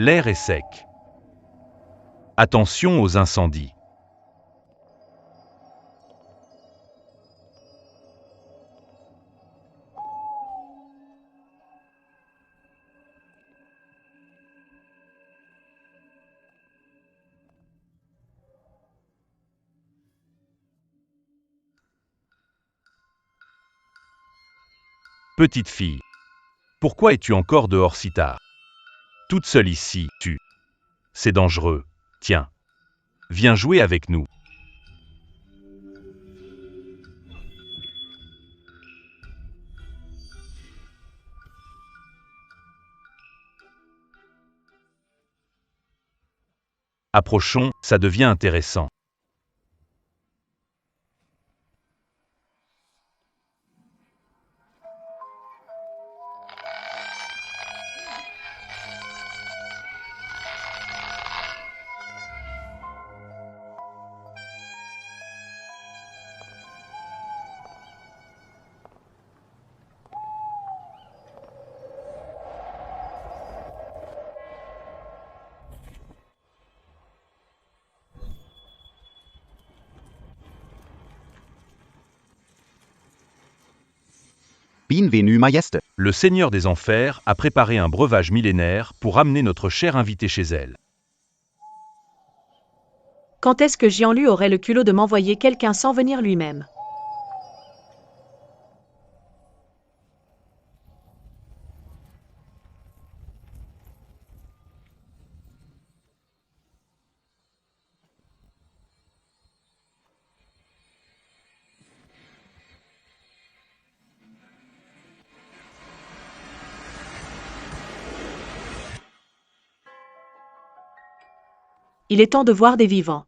L'air est sec. Attention aux incendies. Petite fille, pourquoi es-tu encore dehors si tard? Toute seule ici, C'est dangereux. Tiens, viens jouer avec nous. Approchons, ça devient intéressant. Bienvenue Majesté. Le Seigneur des Enfers a préparé un breuvage millénaire pour ramener notre chère invitée chez elle. Quand est-ce que Jianlu aurait le culot de m'envoyer quelqu'un sans venir lui-même? Il est temps de voir des vivants.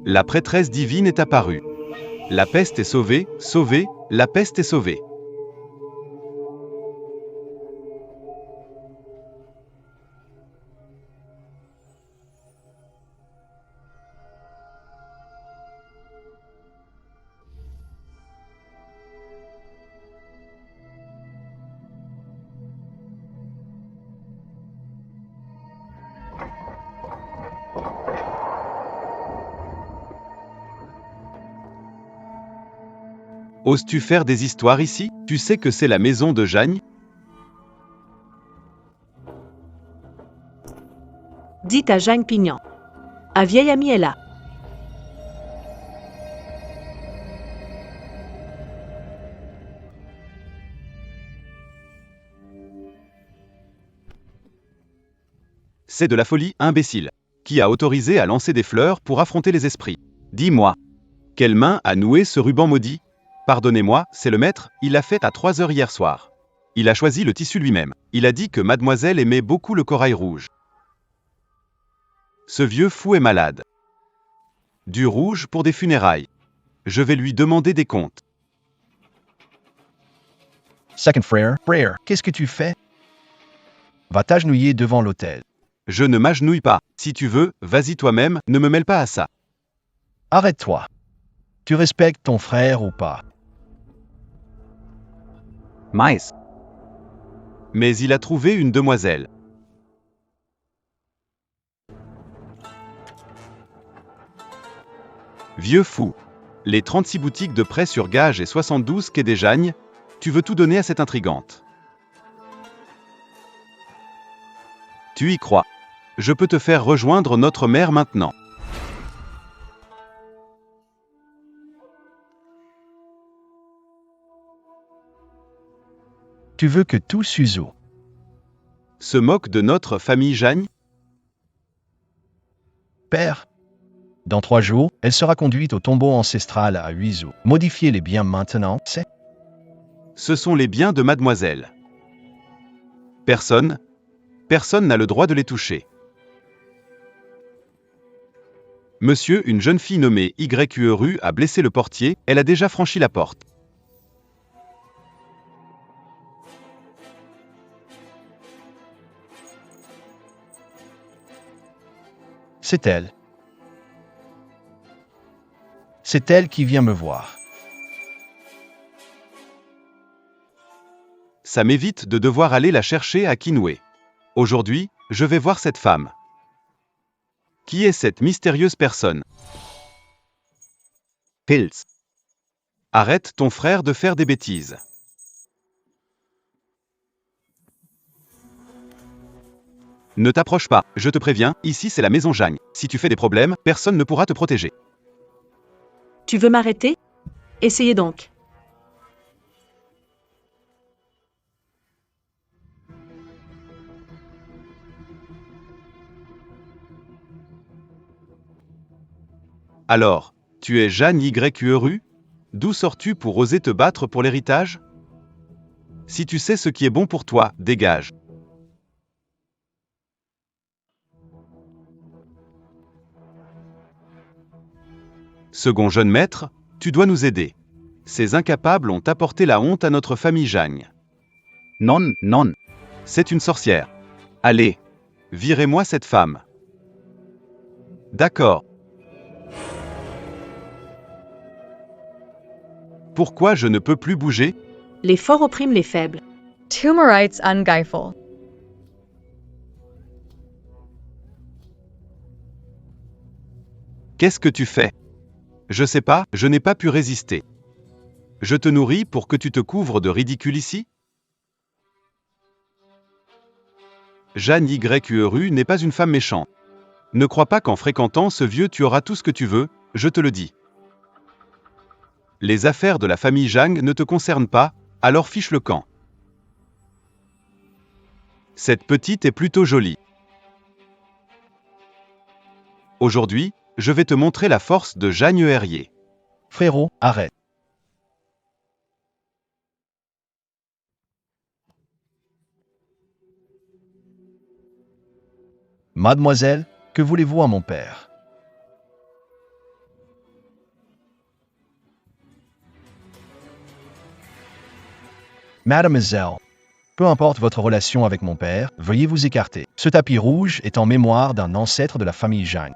La prêtresse divine est apparue. La peste est sauvée, sauvée, la peste est sauvée. Oses-tu faire des histoires ici? Tu sais que c'est la maison de Jagne? Dites à Jeanne Pignan. Un vieil ami est là. C'est de la folie, imbécile. Qui a autorisé à lancer des fleurs pour affronter les esprits? Dis-moi. Quelle main a noué ce ruban maudit? Pardonnez-moi, c'est le maître, il l'a fait à 3 heures hier soir. Il a choisi le tissu lui-même. Il a dit que mademoiselle aimait beaucoup le corail rouge. Ce vieux fou est malade. Du rouge pour des funérailles. Je vais lui demander des comptes. Second frère, qu'est-ce que tu fais? Va t'agenouiller devant l'autel. Je ne m'agenouille pas. Si tu veux, vas-y toi-même, ne me mêle pas à ça. Arrête-toi. Tu respectes ton frère ou pas? Mais il a trouvé une demoiselle. Vieux fou. Les 36 boutiques de prêt sur gage et 72 quai des Jagnes, tu veux tout donner à cette intrigante. Tu y crois. Je peux te faire rejoindre notre mère maintenant. Tu veux que tout s'use. Se moque de notre famille Jagne? Père, dans 3 jours, elle sera conduite au tombeau ancestral à Huizu. Modifiez les biens maintenant, c'est? Ce sont les biens de mademoiselle. Personne n'a le droit de les toucher. Monsieur, une jeune fille nommée YUE a blessé le portier, elle a déjà franchi la porte. C'est elle. C'est elle qui vient me voir. Ça m'évite de devoir aller la chercher à Kinoué. Aujourd'hui, je vais voir cette femme. Qui est cette mystérieuse personne? Pilz. Arrête ton frère de faire des bêtises. Ne t'approche pas, je te préviens, ici c'est la maison Jagne. Si tu fais des problèmes, personne ne pourra te protéger. Tu veux m'arrêter? Essayez donc. Alors, tu es Jeanne YQERU? D'où sors-tu pour oser te battre pour l'héritage? Si tu sais ce qui est bon pour toi, dégage. Second jeune maître, tu dois nous aider. Ces incapables ont apporté la honte à notre famille Jagne. Non, non. C'est une sorcière. Allez, virez-moi cette femme. D'accord. Pourquoi je ne peux plus bouger? Les forts oppriment les faibles. Tumorites Ungeifel. Qu'est-ce que tu fais? Je sais pas, je n'ai pas pu résister. Je te nourris pour que tu te couvres de ridicule ici? Jeanne YQERU n'est pas une femme méchante. Ne crois pas qu'en fréquentant ce vieux tu auras tout ce que tu veux, je te le dis. Les affaires de la famille Jang ne te concernent pas, alors fiche le camp. Cette petite est plutôt jolie. Aujourd'hui, je vais te montrer la force de Jagne Herrier. Frérot, arrête. Mademoiselle, que voulez-vous à mon père? Mademoiselle, peu importe votre relation avec mon père, veuillez vous écarter. Ce tapis rouge est en mémoire d'un ancêtre de la famille Jang.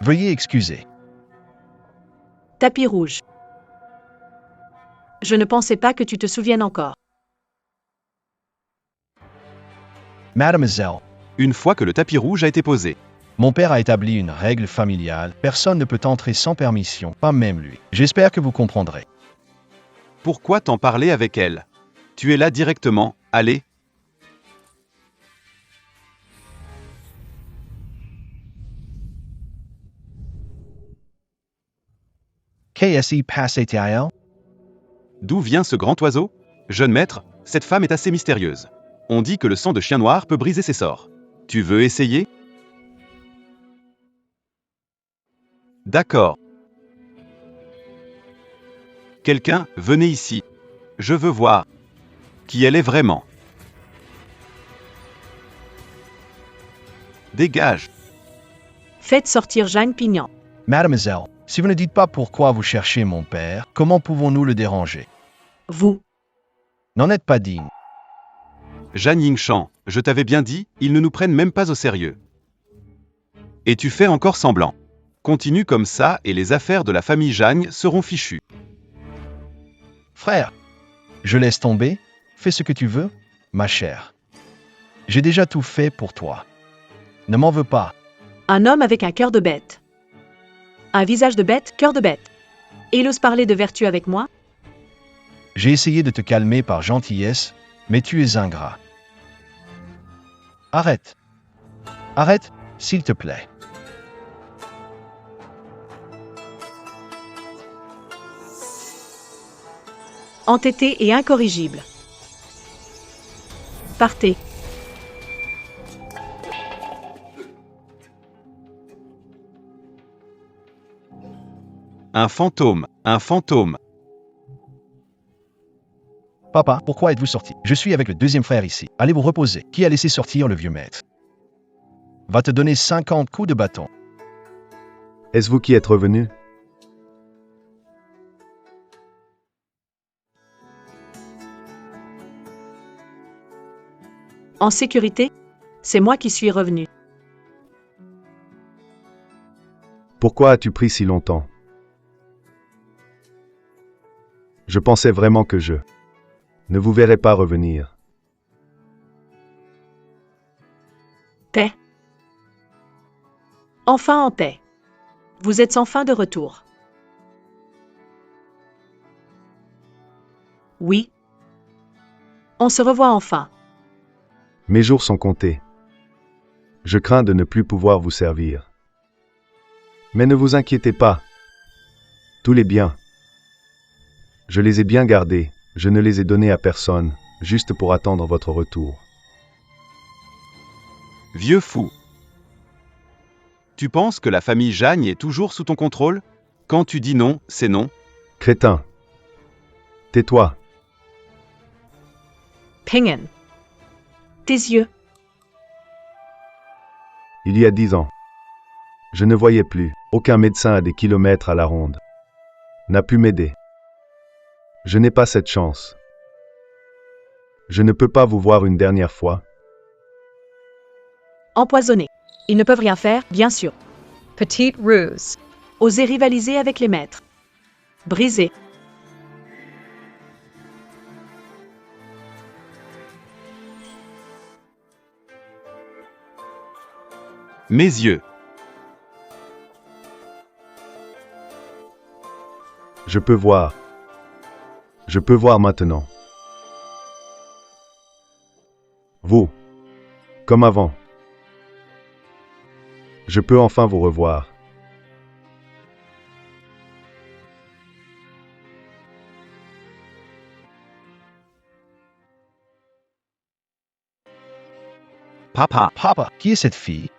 Veuillez excuser. Tapis rouge. Je ne pensais pas que tu te souviennes encore. Mademoiselle, Une fois que le tapis rouge a été posé, mon père a établi une règle familiale. Personne ne peut entrer sans permission, pas même lui. J'espère que vous comprendrez. pourquoi t'en parler avec elle? Tu es là directement, allez. KSI passe-t-il? D'où vient ce grand oiseau? Jeune maître, cette femme est assez mystérieuse. On dit que le sang de chien noir peut briser ses sorts. Tu veux essayer? D'accord. Quelqu'un, venez ici. Je veux voir qui elle est vraiment. Dégage. Faites sortir Jeanne Pignan. Mademoiselle, si vous ne dites pas pourquoi vous cherchez mon père, comment pouvons-nous le déranger? Vous. N'en êtes pas digne. Jeanne Yingshan, je t'avais bien dit, ils ne nous prennent même pas au sérieux. Et tu fais encore semblant. Continue comme ça et les affaires de la famille Jagne seront fichues. Frère, je laisse tomber, fais ce que tu veux, ma chère. J'ai déjà tout fait pour toi. Ne m'en veux pas. Un homme avec un cœur de bête. Un visage de bête, cœur de bête. Et il ose parler de vertu avec moi? J'ai essayé de te calmer par gentillesse, mais tu es ingrat. Arrête. Arrête, s'il te plaît. Entêté et incorrigible. Partez. Un fantôme, un fantôme. Papa, pourquoi êtes-vous sorti? Je suis avec le deuxième frère ici. Allez vous reposer. Qui a laissé sortir le vieux maître? Va te donner 50 coups de bâton. Est-ce vous qui êtes revenu? En sécurité? C'est moi qui suis revenu. Pourquoi as-tu pris si longtemps? Je pensais vraiment que Ne vous verrez pas revenir. Paix. Enfin en paix. Vous êtes enfin de retour. Oui. On se revoit enfin. Mes jours sont comptés. Je crains de ne plus pouvoir vous servir. Mais ne vous inquiétez pas. Tous les biens. Je les ai bien gardés, je ne les ai donnés à personne, juste pour attendre votre retour. Vieux fou. Tu penses que la famille Jagne est toujours sous ton contrôle? Quand tu dis non, c'est non. Crétin. Tais-toi. Pingen. Tes yeux. Il y a 10 ans. Je ne voyais plus. Aucun médecin à des kilomètres à la ronde n'a pu m'aider. Je n'ai pas cette chance. Je ne peux pas vous voir une dernière fois. Empoisonnés. Ils ne peuvent rien faire, bien sûr. Petite ruse. Oser rivaliser avec les maîtres. Brisé. Mes yeux. Je peux voir. Je peux voir maintenant. Vous. Comme avant. Je peux enfin vous revoir. Papa, Papa, qui est cette fille?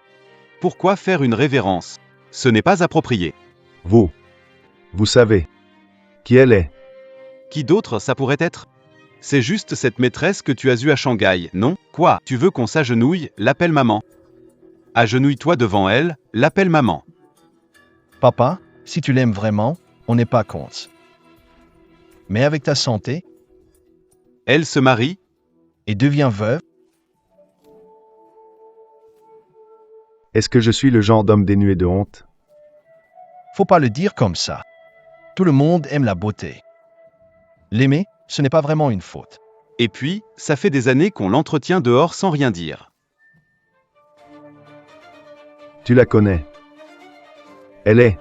pourquoi faire une révérence? Ce n'est pas approprié. Vous. Vous savez. Qui elle est? Qui d'autre ça pourrait être? C'est juste cette maîtresse que tu as eue à Shanghai, non? Quoi? Tu veux qu'on s'agenouille? L'appelle maman. Agenouille-toi devant elle, l'appelle maman. Papa, si tu l'aimes vraiment, on n'est pas contre. Mais avec ta santé, Elle se marie? et devient veuve, Est-ce que je suis le genre d'homme dénué de honte? faut pas le dire comme ça. Tout le monde aime la beauté. L'aimer, ce n'est pas vraiment une faute. Et puis, ça fait des années qu'on l'entretient dehors sans rien dire. Tu la connais. Elle est.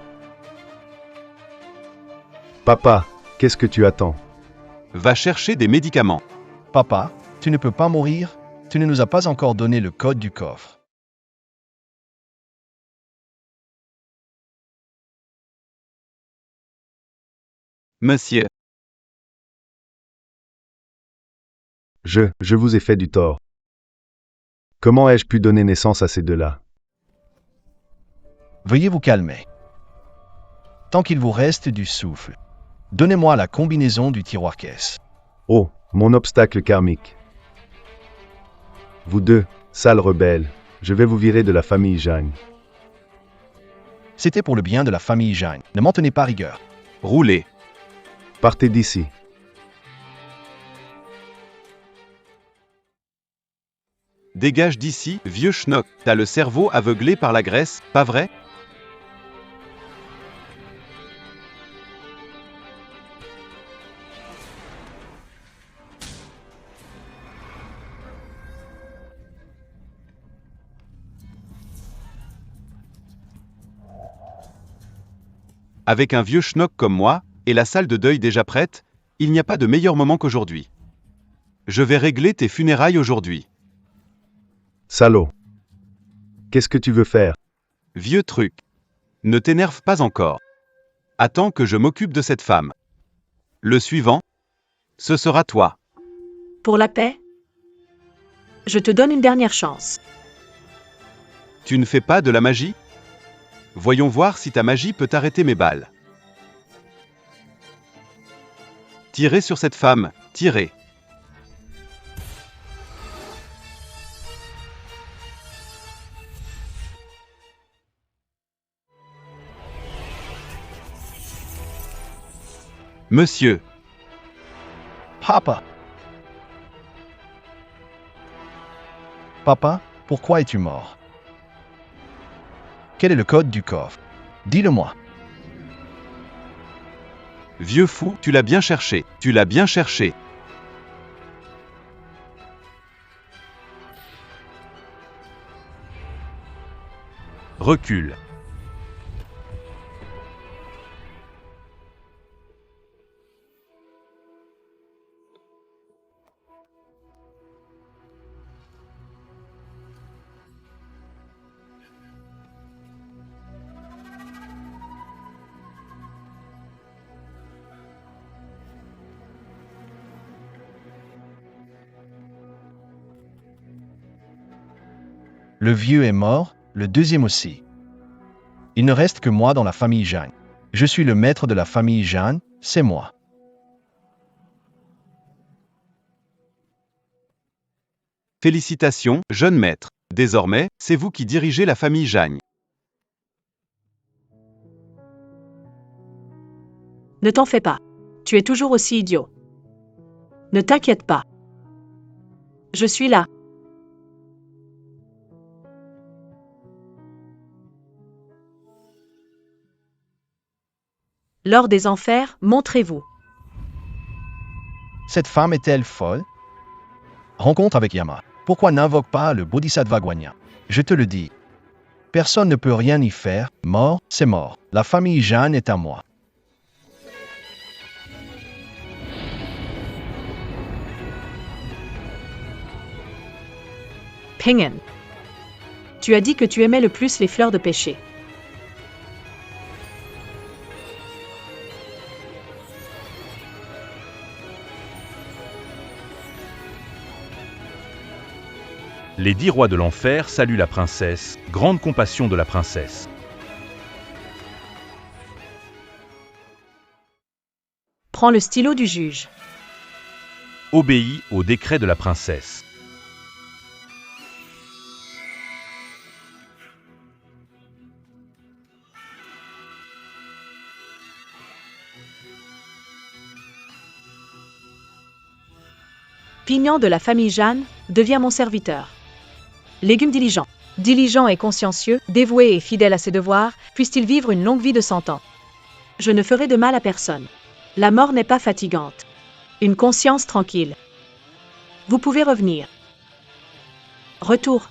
Papa, qu'est-ce que tu attends? Va chercher des médicaments. Papa, tu ne peux pas mourir, tu ne nous as pas encore donné le code du coffre. Monsieur, Je vous ai fait du tort. Comment ai-je pu donner naissance à ces deux-là? Veuillez vous calmer. Tant qu'il vous reste du souffle, donnez-moi la combinaison du tiroir-caisse. Oh, mon obstacle karmique. Vous deux, sales rebelles, je vais vous virer de la famille Jagne. C'était pour le bien de la famille Jagne. Ne m'en tenez pas rigueur. roulez. Partez d'ici. Dégage d'ici, vieux schnock. T'as le cerveau aveuglé par la graisse, pas vrai? Avec un vieux schnock comme moi, et la salle de deuil déjà prête, il n'y a pas de meilleur moment qu'aujourd'hui. Je vais régler tes funérailles aujourd'hui. Salaud. Qu'est-ce que tu veux faire? Vieux truc. Ne t'énerve pas encore. Attends que je m'occupe de cette femme. Le suivant, ce sera toi. Pour la paix? Je te donne une dernière chance. Tu ne fais pas de la magie? Voyons voir si ta magie peut arrêter mes balles. Tirez sur cette femme, tirez. Monsieur, Papa. Papa, pourquoi es-tu mort? Quel est le code du coffre? Dis-le-moi. vieux fou, tu l'as bien cherché, tu l'as bien cherché. Recule. Le vieux est mort, le deuxième aussi. Il ne reste que moi dans la famille Jeanne. Je suis le maître de la famille Jeanne, c'est moi. Félicitations, jeune maître. Désormais, c'est vous qui dirigez la famille Jagne. Ne t'en fais pas. Tu es toujours aussi idiot. Ne t'inquiète pas. Je suis là. Lors des enfers, montrez-vous. Cette femme est-elle folle? Rencontre avec Yama. Pourquoi n'invoque pas le Bodhisattva Guanyin? Je te le dis. Personne ne peut rien y faire. Mort, c'est mort. La famille Jeanne est à moi. Pingen. Tu as dit que tu aimais le plus les fleurs de péché. Les 10 rois de l'enfer saluent la princesse, grande compassion de la princesse. Prends le stylo du juge. Obéis au décret de la princesse. Pignan de la famille Jeanne, deviens mon serviteur. Légume diligent. Diligent et consciencieux, dévoué et fidèle à ses devoirs, puisse-t-il vivre une longue vie de 100 ans. Je ne ferai de mal à personne. La mort n'est pas fatigante. Une conscience tranquille. Vous pouvez revenir. Retour.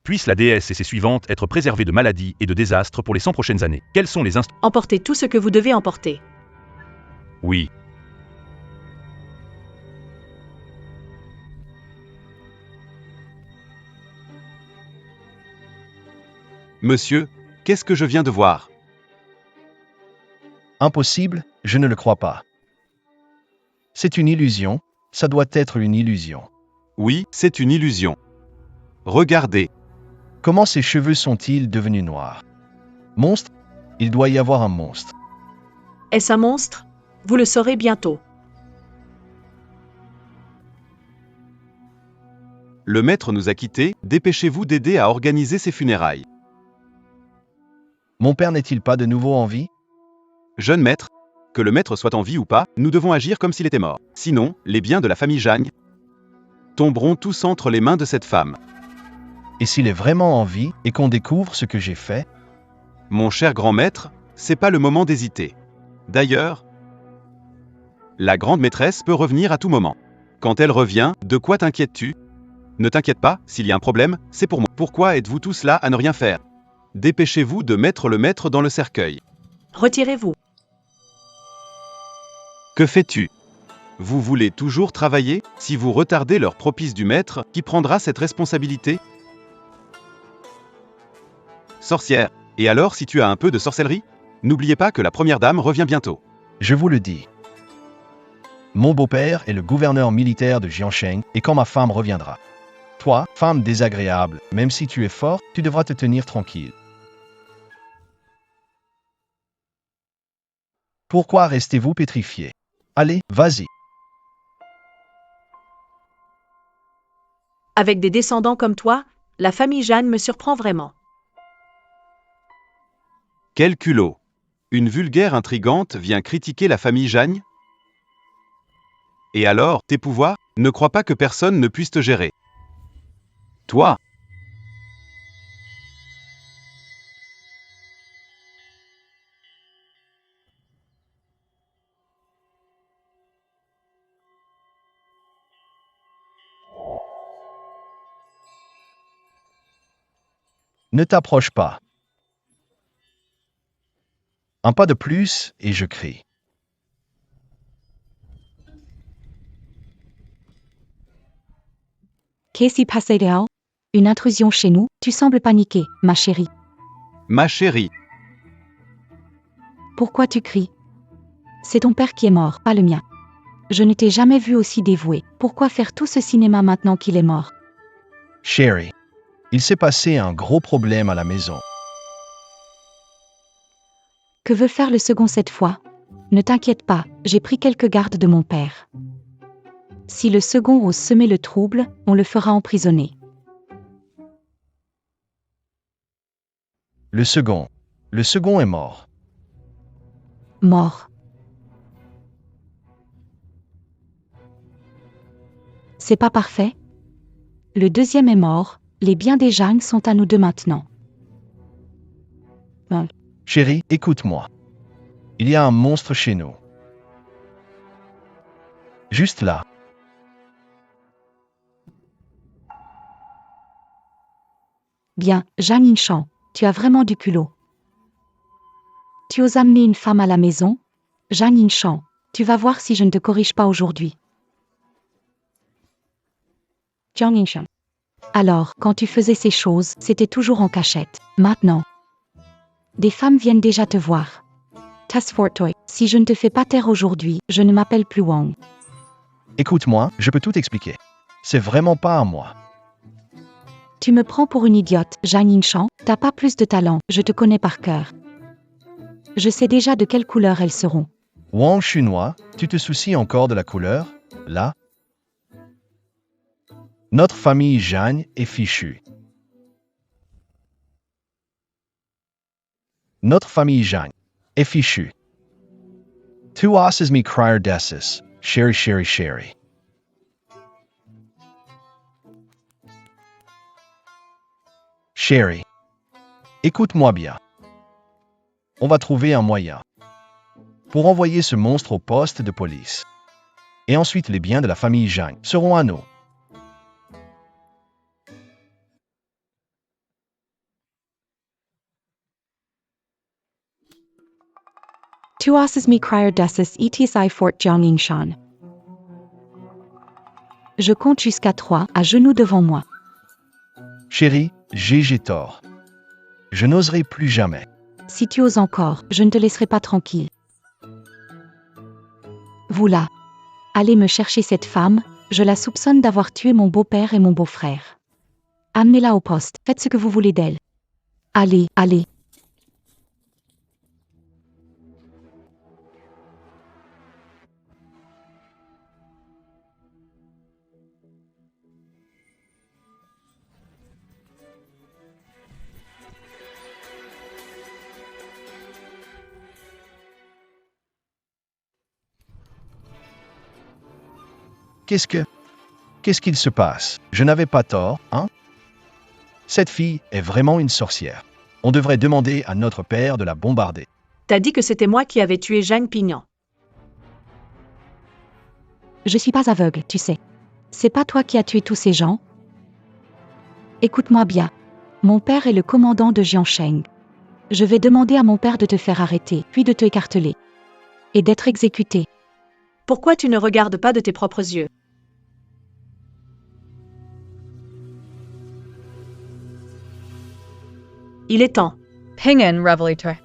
Puisse la déesse et ses suivantes être préservées de maladies et de désastres pour les 100 prochaines années. Quels sont les instruments? Emportez tout ce que vous devez emporter. Oui. Monsieur, qu'est-ce que je viens de voir? Impossible, je ne le crois pas. C'est une illusion, ça doit être une illusion. Oui, c'est une illusion. Regardez. Comment ses cheveux sont-ils devenus noirs? Monstre? Il doit y avoir un monstre. Est-ce un monstre? Vous le saurez bientôt. Le maître nous a quittés, dépêchez-vous d'aider à organiser ses funérailles. Mon père n'est-il pas de nouveau en vie? Jeune maître, que le maître soit en vie ou pas, nous devons agir comme s'il était mort. Sinon, les biens de la famille Jagne tomberont tous entre les mains de cette femme. Et s'il est vraiment en vie et qu'on découvre ce que j'ai fait? Mon cher grand maître, c'est pas le moment d'hésiter. D'ailleurs, la grande maîtresse peut revenir à tout moment. Quand elle revient, de quoi t'inquiètes-tu? Ne t'inquiète pas, s'il y a un problème, c'est pour moi. Pourquoi êtes-vous tous là à ne rien faire? Dépêchez-vous de mettre le maître dans le cercueil. Retirez-vous. Que fais-tu? Vous voulez toujours travailler? Si vous retardez l'heure propice du maître, qui prendra cette responsabilité? Sorcière. Et alors si tu as un peu de sorcellerie? N'oubliez pas que la première dame revient bientôt. Je vous le dis. Mon beau-père est le gouverneur militaire de Jiansheng et quand ma femme reviendra. Toi, femme désagréable, même si tu es fort, tu devras te tenir tranquille. Pourquoi restez-vous pétrifié? Allez, vas-y. Avec des descendants comme toi, la famille Jeanne me surprend vraiment. Quel culot! Une vulgaire intrigante vient critiquer la famille Jagne? Et alors, tes pouvoirs? Ne crois pas que personne ne puisse te gérer. Toi! Ne t'approche pas. Un pas de plus et je crie. Qu'est-ce qui s'est passé dehors? Une intrusion chez nous? Tu sembles paniquée, ma chérie. Ma chérie, Pourquoi tu cries? C'est ton père qui est mort, pas le mien. Je ne t'ai jamais vu aussi dévoué. Pourquoi faire tout ce cinéma maintenant qu'il est mort? Chérie, il s'est passé un gros problème à la maison. Que veut faire le second cette fois? Ne t'inquiète pas, j'ai pris quelques gardes de mon père. Si le second ose semer le trouble, on le fera emprisonner. Le second est mort. Mort. C'est pas parfait? Le deuxième est mort, les biens des Jeanne sont à nous deux maintenant. Chérie, écoute-moi. Il y a un monstre chez nous. Juste là. Bien, Jeanne Inchamp, tu as vraiment du culot. Tu oses amener une femme à la maison? Jeanne Inchamp, tu vas voir si je ne te corrige pas aujourd'hui. Jeanne Inchamp. Alors, quand tu faisais ces choses, c'était toujours en cachette. Maintenant, des femmes viennent déjà te voir. Tasfortoy, si je ne te fais pas taire aujourd'hui, je ne m'appelle plus Wang. Écoute-moi, je peux tout expliquer. C'est vraiment pas à moi. Tu me prends pour une idiote, Jeanne Inchamp, t'as pas plus de talent, je te connais par cœur. Je sais déjà de quelle couleur elles seront. Wang chinois, tu te soucies encore de la couleur? Là? Notre famille Jeanne est fichue. Notre famille Jeanne est fichue. Tu asses me crier dessus, chérie, chérie, chérie. Chérie, écoute-moi bien. On va trouver un moyen pour envoyer ce monstre au poste de police. Et ensuite les biens de la famille Jeanne seront à nous. Tu asses me crier dessus ETSI Fort Jiang Inchan. Je compte jusqu'à 3, à genoux devant moi. Chérie, j'ai tort. Je n'oserai plus jamais. Si tu oses encore, je ne te laisserai pas tranquille. Vous là. Allez me chercher cette femme, je la soupçonne d'avoir tué mon beau-père et mon beau-frère. Amenez-la au poste, faites ce que vous voulez d'elle. Allez, allez. Qu'est-ce qu'il se passe? Je n'avais pas tort, hein? Cette fille est vraiment une sorcière. On devrait demander à notre père de la bombarder. T'as dit que c'était moi qui avais tué Jeanne Pignan. Je suis pas aveugle, tu sais. C'est pas toi qui as tué tous ces gens? Écoute-moi bien. Mon père est le commandant de Jiansheng. Je vais demander à mon père de te faire arrêter, puis de te écarteler. Et d'être exécuté. Pourquoi tu ne regardes pas de tes propres yeux? Il est temps. Pingen Revelator.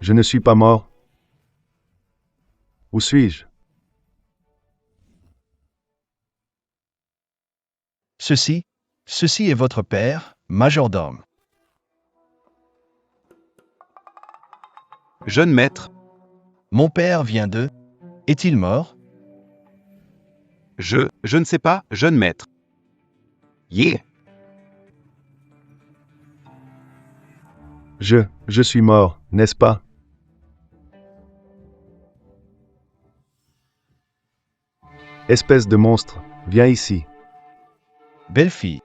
Je ne suis pas mort. Où suis-je? Ceci est votre père, majordome. jeune maître, Mon père vient de... Est-il mort? je ne sais pas, jeune maître. Yeah. Je suis mort, n'est-ce pas? Espèce de monstre, viens ici. Belle fille.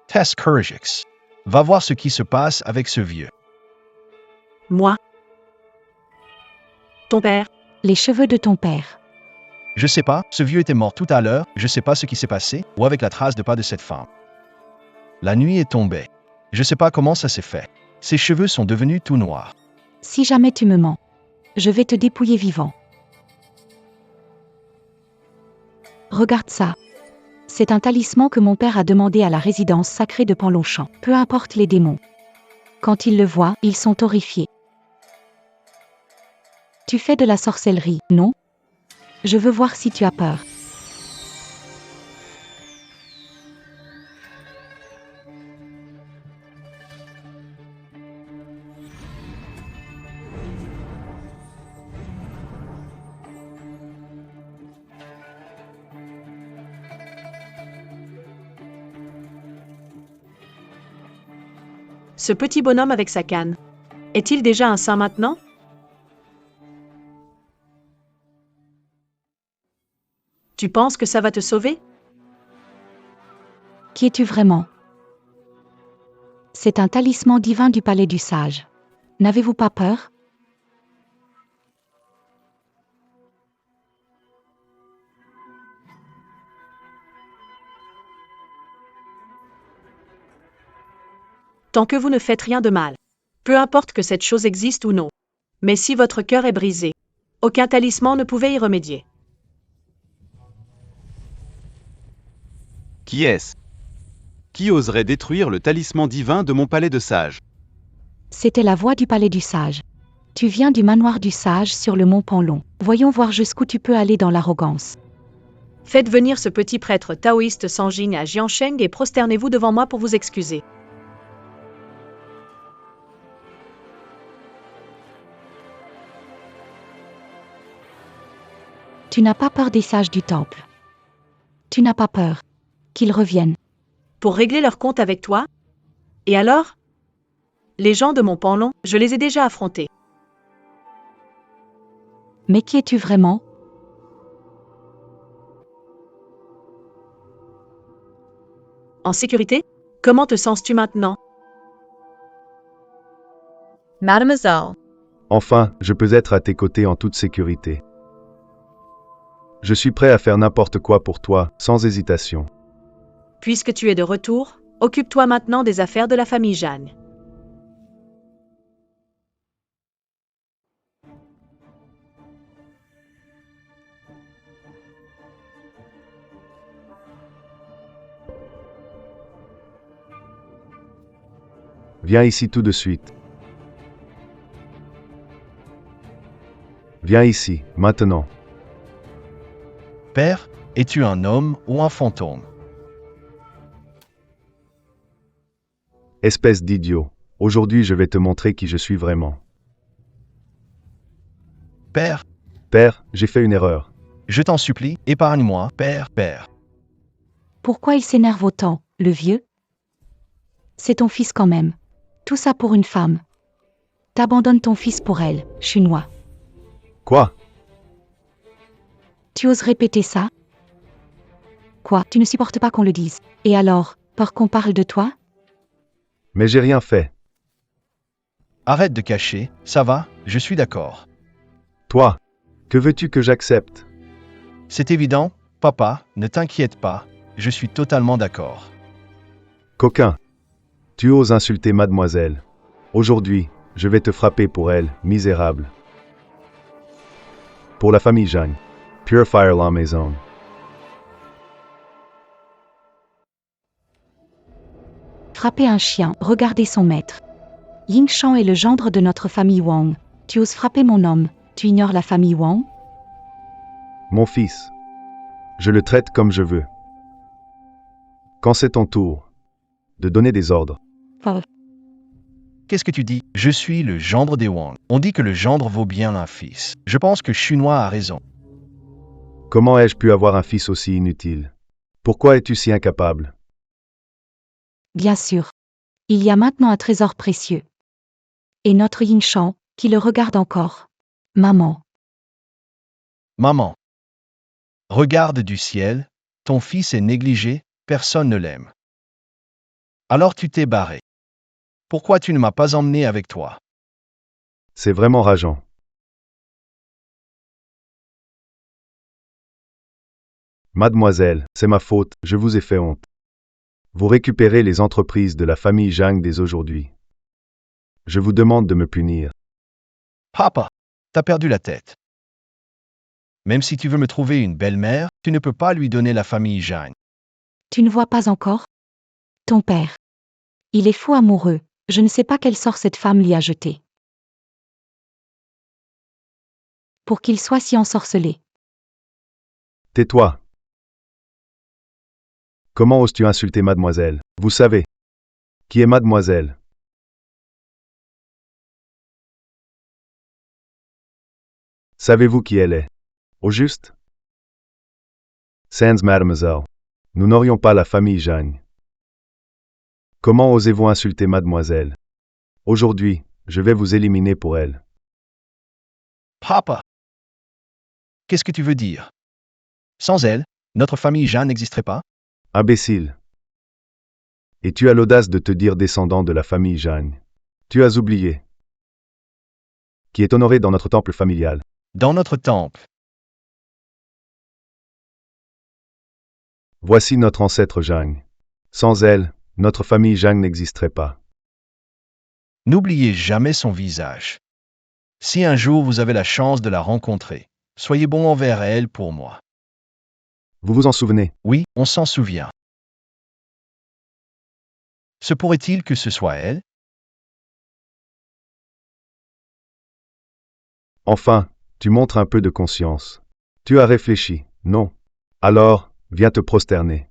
Tess Courageux. Va voir ce qui se passe avec ce vieux. Moi. Ton père. Les cheveux de ton père. Je sais pas, ce vieux était mort tout à l'heure, je sais pas ce qui s'est passé, ou avec la trace de pas de cette femme. La nuit est tombée. Je sais pas comment ça s'est fait. Ses cheveux sont devenus tout noirs. Si jamais tu me mens, je vais te dépouiller vivant. Regarde ça. C'est un talisman que mon père a demandé à la résidence sacrée de Panlongchamp. Peu importe les démons. Quand ils le voient, ils sont horrifiés. Tu fais de la sorcellerie, non? Je veux voir si tu as peur. Ce petit bonhomme avec sa canne. Est-il déjà un saint maintenant? Tu penses que ça va te sauver? Qui es-tu vraiment? C'est un talisman divin du palais du sage. N'avez-vous pas peur? Tant que vous ne faites rien de mal. Peu importe que cette chose existe ou non. Mais si votre cœur est brisé, aucun talisman ne pouvait y remédier. Qui est-ce? Qui oserait détruire le talisman divin de mon palais de sage? C'était la voix du palais du sage. Tu viens du manoir du sage sur le mont Panlong. Voyons voir jusqu'où tu peux aller dans l'arrogance. Faites venir ce petit prêtre taoïste Sanjing à Jiansheng et prosternez-vous devant moi pour vous excuser. Tu n'as pas peur des sages du temple. Tu n'as pas peur qu'ils reviennent. Pour régler leur compte avec toi? Et alors? Les gens de mon Panlong, je les ai déjà affrontés. Mais qui es-tu vraiment? En sécurité? Comment te sens-tu maintenant? Mademoiselle, Enfin, je peux être à tes côtés en toute sécurité. Je suis prêt à faire n'importe quoi pour toi, sans hésitation. Puisque tu es de retour, occupe-toi maintenant des affaires de la famille Jeanne. Viens ici tout de suite. Viens ici, maintenant. Père, es-tu un homme ou un fantôme? Espèce d'idiot. Aujourd'hui, je vais te montrer qui je suis vraiment. Père, Père, j'ai fait une erreur. je t'en supplie, épargne-moi, Père, Père. Pourquoi il s'énerve autant, le vieux? C'est ton fils quand même. Tout ça pour une femme. T'abandonnes ton fils pour elle, chinois. Quoi? Tu oses répéter ça? Quoi, tu ne supportes pas qu'on le dise? Et alors, peur qu'on parle de toi? Mais j'ai rien fait. Arrête de cacher, ça va, je suis d'accord. Toi, que veux-tu que j'accepte? C'est évident, papa, ne t'inquiète pas, je suis totalement d'accord. Coquin. Tu oses insulter mademoiselle. Aujourd'hui, je vais te frapper pour elle, misérable. Pour la famille Jeanne. Purifier la maison. Frapper un chien, regarder son maître. Ying Shan est le gendre de notre famille Wang. Tu oses frapper mon homme, tu ignores la famille Wang? Mon fils. Je le traite comme je veux. Quand c'est ton tour de donner des ordres, Qu'est-ce que tu dis? Je suis le gendre des Wang. On dit que le gendre vaut bien un fils. Je pense que Chinois a raison. comment ai-je pu avoir un fils aussi inutile? Pourquoi es-tu si incapable? Bien sûr. Il y a maintenant un trésor précieux. Et notre Ying Shan, qui le regarde encore. Maman. Maman. Regarde du ciel, ton fils est négligé, personne ne l'aime. Alors tu t'es barré. Pourquoi tu ne m'as pas emmené avec toi? C'est vraiment rageant. Mademoiselle, c'est ma faute, je vous ai fait honte. Vous récupérez les entreprises de la famille Zhang dès aujourd'hui. Je vous demande de me punir. Papa, t'as perdu la tête. Même si tu veux me trouver une belle-mère, tu ne peux pas lui donner la famille Zhang. Tu ne vois pas encore? Ton père. Il est fou amoureux. Je ne sais pas quel sort cette femme l'y a jeté. Pour qu'il soit si ensorcelé. Tais-toi. Comment oses-tu insulter mademoiselle? Vous savez. Qui est mademoiselle? Savez-vous qui elle est? Au juste? Sans mademoiselle. Nous n'aurions pas la famille Zhang. Comment osez-vous insulter mademoiselle? Aujourd'hui, je vais vous éliminer pour elle. Papa! Qu'est-ce que tu veux dire? Sans elle, notre famille Zhang n'existerait pas? Imbécile. Et tu as l'audace de te dire descendant de la famille Zhang. Tu as oublié. Qui est honoré dans notre temple familial. Dans notre temple. Voici notre ancêtre Zhang. Sans elle, notre famille Zhang n'existerait pas. N'oubliez jamais son visage. Si un jour vous avez la chance de la rencontrer, soyez bon envers elle pour moi. Vous vous en souvenez? Oui, on s'en souvient. Se pourrait-il que ce soit elle? Enfin, tu montres un peu de conscience. Tu as réfléchi, non? Alors, viens te prosterner.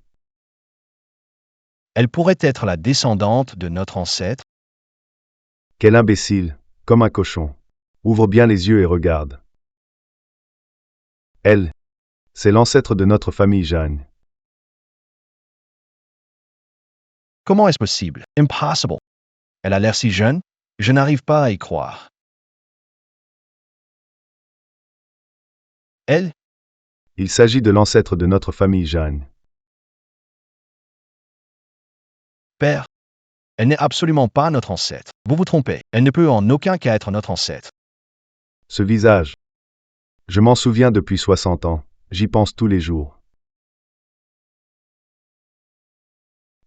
Elle pourrait être la descendante de notre ancêtre. Quel imbécile, comme un cochon. Ouvre bien les yeux et regarde. Elle, c'est l'ancêtre de notre famille Zhang. Comment est-ce possible? Impossible. Elle a l'air si jeune, je n'arrive pas à y croire. Elle? Il s'agit de l'ancêtre de notre famille Zhang. Père, elle n'est absolument pas notre ancêtre. Vous vous trompez. Elle ne peut en aucun cas être notre ancêtre. Ce visage. Je m'en souviens depuis 60 ans, j'y pense tous les jours.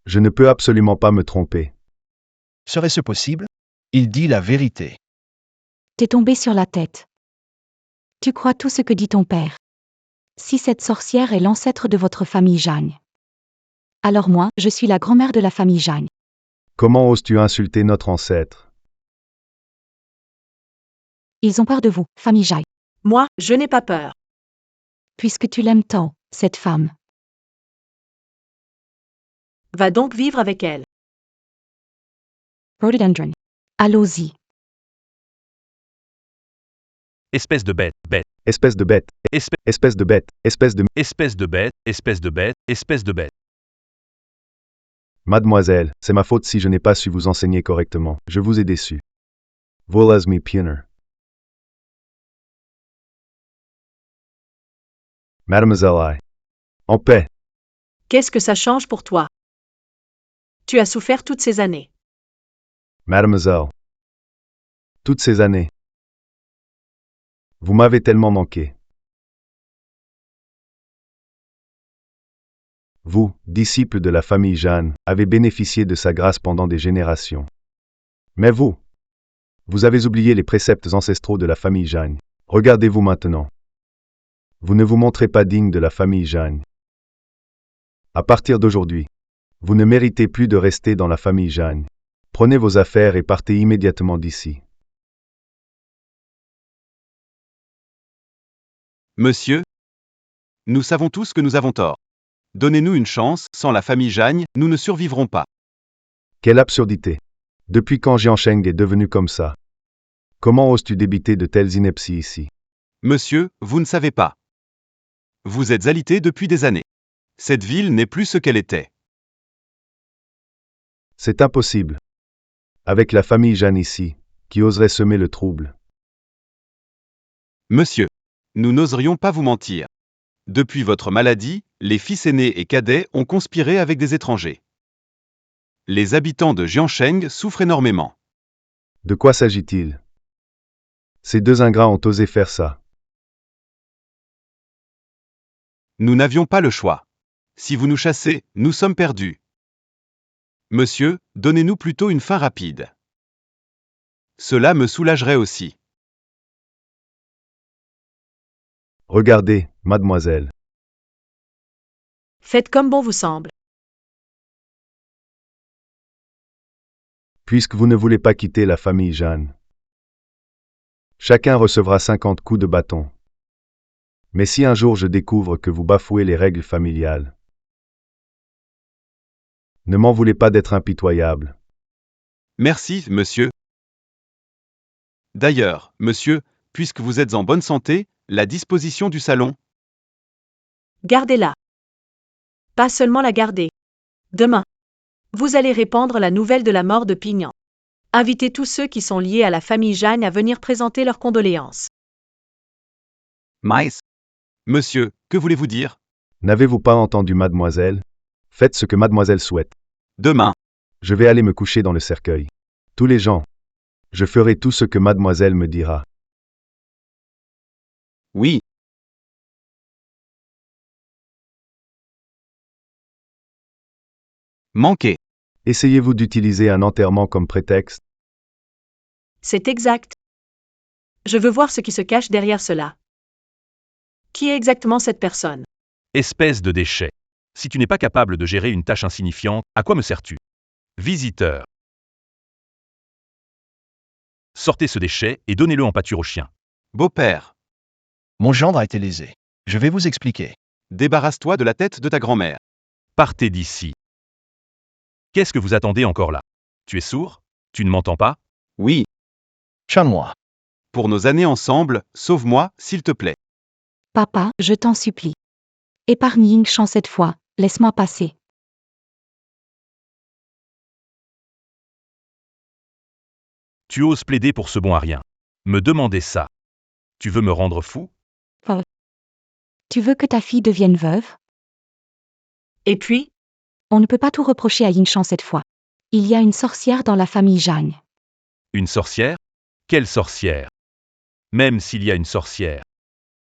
Je ne peux absolument pas me tromper. Serait-ce possible? Il dit la vérité. T'es tombé sur la tête. Tu crois tout ce que dit ton père. Si cette sorcière est l'ancêtre de votre famille Zhang. Alors moi, je suis la grand-mère de la famille Zhang. Comment oses-tu insulter notre ancêtre? Ils ont peur de vous, famille Zhang. Moi, je n'ai pas peur. Puisque tu l'aimes tant, cette femme. Va donc vivre avec elle. Rhododendron. Allons-y. Espèce de bête, bête, Espèce de bête, espèce de bête, espèce de... espèce de bête, espèce de bête, espèce de bête. Mademoiselle, c'est ma faute si je n'ai pas su vous enseigner correctement. Je vous ai déçu. Vous me punir. Mademoiselle I. En paix. Qu'est-ce que ça change pour toi? Tu as souffert toutes ces années. Mademoiselle. Toutes ces années. Vous m'avez tellement manqué. Vous, disciple de la famille Zhang, avez bénéficié de sa grâce pendant des générations. Mais vous avez oublié les préceptes ancestraux de la famille Zhang. Regardez-vous maintenant. Vous ne vous montrez pas digne de la famille Zhang. À partir d'aujourd'hui, vous ne méritez plus de rester dans la famille Zhang. Prenez vos affaires et partez immédiatement d'ici. Monsieur, nous savons tous que nous avons tort. Donnez-nous une chance, sans la famille Zhang, nous ne survivrons pas. Quelle absurdité. Depuis quand Jiansheng est devenu comme ça? Comment oses-tu débiter de telles inepties ici? Monsieur, vous ne savez pas. Vous êtes alité depuis des années. Cette ville n'est plus ce qu'elle était. C'est impossible. Avec la famille Zhang ici, qui oserait semer le trouble? Monsieur, nous n'oserions pas vous mentir. Depuis votre maladie, les fils aînés et cadets ont conspiré avec des étrangers. Les habitants de Jiansheng souffrent énormément. De quoi s'agit-il? Ces deux ingrats ont osé faire ça. Nous n'avions pas le choix. Si vous nous chassez, nous sommes perdus. Monsieur, donnez-nous plutôt une fin rapide. Cela me soulagerait aussi. Regardez, mademoiselle. Faites comme bon vous semble. Puisque vous ne voulez pas quitter la famille Jeanne. Chacun recevra 50 coups de bâton. Mais si un jour je découvre que vous bafouez les règles familiales, ne m'en voulez pas d'être impitoyable. Merci, monsieur. D'ailleurs, monsieur, puisque vous êtes en bonne santé, la disposition du salon. Gardez-la. Pas seulement la garder. Demain, vous allez répandre la nouvelle de la mort de Pignan. Invitez tous ceux qui sont liés à la famille Jeanne à venir présenter leurs condoléances. Mais. Monsieur, que voulez-vous dire? N'avez-vous pas entendu mademoiselle? Faites ce que mademoiselle souhaite. Demain. Je vais aller me coucher dans le cercueil. Tous les gens. Je ferai tout ce que mademoiselle me dira. Oui. Manqué. Essayez-vous d'utiliser un enterrement comme prétexte? C'est exact. Je veux voir ce qui se cache derrière cela. Qui est exactement cette personne? Espèce de déchet. Si tu n'es pas capable de gérer une tâche insignifiante, à quoi me sers-tu? Visiteur. Sortez ce déchet et donnez-le en pâture aux chiens. Beau-père. Mon gendre a été lésé. Je vais vous expliquer. Débarrasse-toi de la tête de ta grand-mère. Partez d'ici. Qu'est-ce que vous attendez encore là? Tu es sourd? Tu ne m'entends pas? Oui. Chan-moi. Pour nos années ensemble, sauve-moi, s'il te plaît. Papa, je t'en supplie. Épargne Yingshan cette fois, laisse-moi passer. Tu oses plaider pour ce bon à rien. Me demander ça. Tu veux me rendre fou? Tu veux que ta fille devienne veuve? Et puis? On ne peut pas tout reprocher à Yingshan cette fois. Il y a une sorcière dans la famille Zhang. Une sorcière? Quelle sorcière? Même s'il y a une sorcière.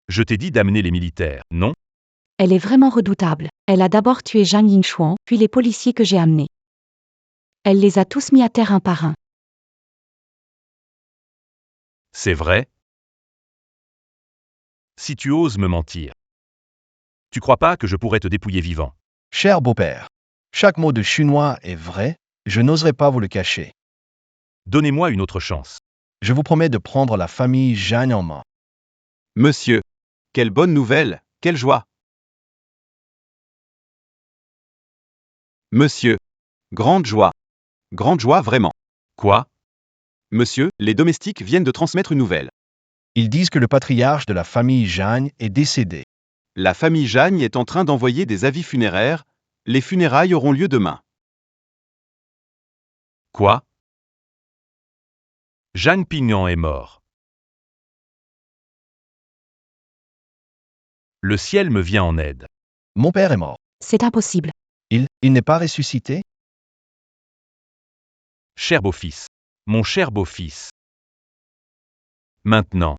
Je t'ai dit d'amener les militaires, non? Elle est vraiment redoutable. Elle a d'abord tué Zhang Yingshuan, puis les policiers que j'ai amenés. Elle les a tous mis à terre un par un. C'est vrai? Si tu oses me mentir. Tu crois pas que je pourrais te dépouiller vivant? Cher beau-père, chaque mot de chinois est vrai, je n'oserais pas vous le cacher. Donnez-moi une autre chance. Je vous promets de prendre la famille Jeanne en main. Monsieur. Quelle bonne nouvelle, quelle joie. Monsieur. Grande joie. Grande joie vraiment. Quoi? Monsieur, les domestiques viennent de transmettre une nouvelle. Ils disent que le patriarche de la famille Jeanne est décédé. La famille Jeanne est en train d'envoyer des avis funéraires. Les funérailles auront lieu demain. Quoi? Jeanne Pignan est mort. Le ciel me vient en aide. Mon père est mort. C'est impossible. Il n'est pas ressuscité? Cher beau-fils. Mon cher beau-fils. Maintenant.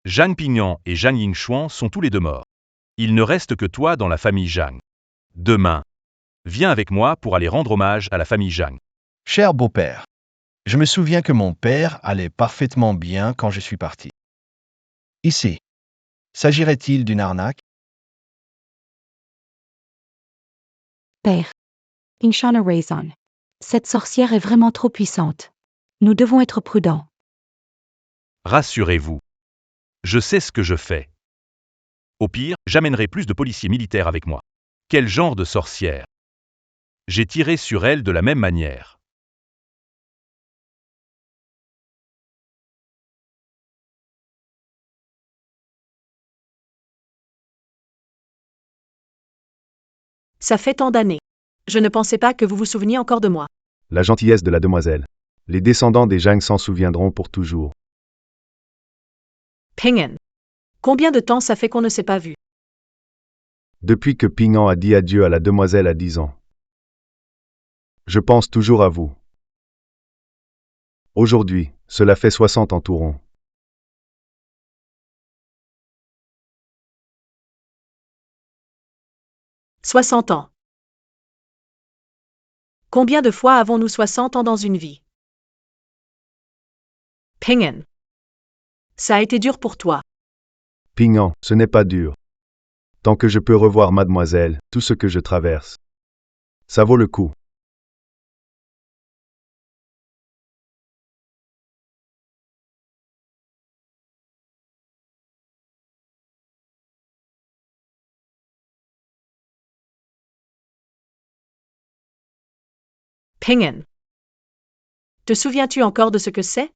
Jeanne Pignan et Zhang Yingshuan sont tous les deux morts. Il ne reste que toi dans la famille Zhang. Demain. Viens avec moi pour aller rendre hommage à la famille Zhang. Cher beau-père, je me souviens que mon père allait parfaitement bien quand je suis parti. Ici. S'agirait-il d'une arnaque? Père. Yingshan a raison. Cette sorcière est vraiment trop puissante. Nous devons être prudents. Rassurez-vous. Je sais ce que je fais. Au pire, j'amènerai plus de policiers militaires avec moi. Quel genre de sorcière? J'ai tiré sur elle de la même manière. Ça fait tant d'années. Je ne pensais pas que vous vous souveniez encore de moi. La gentillesse de la demoiselle. Les descendants des Zhang s'en souviendront pour toujours. Pingen. Combien de temps ça fait qu'on ne s'est pas vu? Depuis que Ping An a dit adieu à la demoiselle à 10 ans. Je pense toujours à vous. Aujourd'hui, cela fait 60 ans tout rond. « 60 ans. Combien de fois avons-nous 60 ans dans une vie? Pingen. Ça a été dur pour toi. Ping-an, ce n'est pas dur. Tant que je peux revoir mademoiselle, tout ce que je traverse. Ça vaut le coup. Pingen. Te souviens-tu encore de ce que c'est?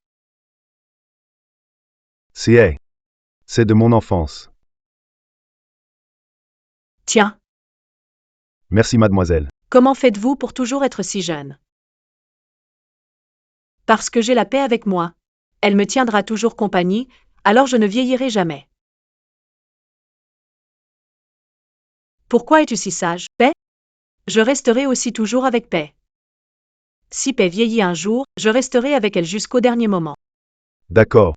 C'est de mon enfance. Tiens, Merci mademoiselle. comment faites-vous pour toujours être si jeune? Parce que j'ai la paix avec moi. Elle me tiendra toujours compagnie, alors je ne vieillirai jamais. Pourquoi es-tu si sage, Paix? Je resterai aussi toujours avec Paix. Si Paix vieillit un jour, je resterai avec elle jusqu'au dernier moment. D'accord.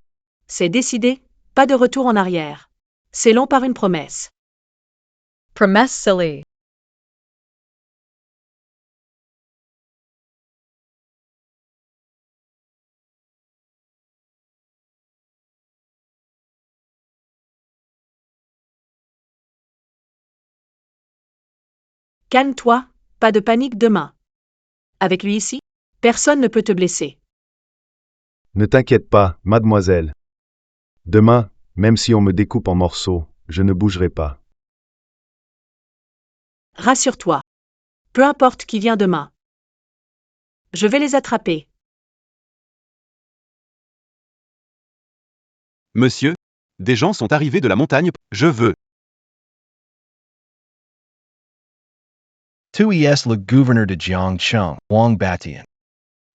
C'est décidé, pas de retour en arrière. C'est long par une promesse. Promesse silly. Calme-toi, pas de panique demain. Avec lui ici, personne ne peut te blesser. Ne t'inquiète pas, mademoiselle. Demain, même si on me découpe en morceaux, je ne bougerai pas. Rassure-toi. Peu importe qui vient demain. Je vais les attraper. Monsieur, des gens sont arrivés de la montagne, je veux. Tu es le gouverneur de Jiangcheng, Wang Batian.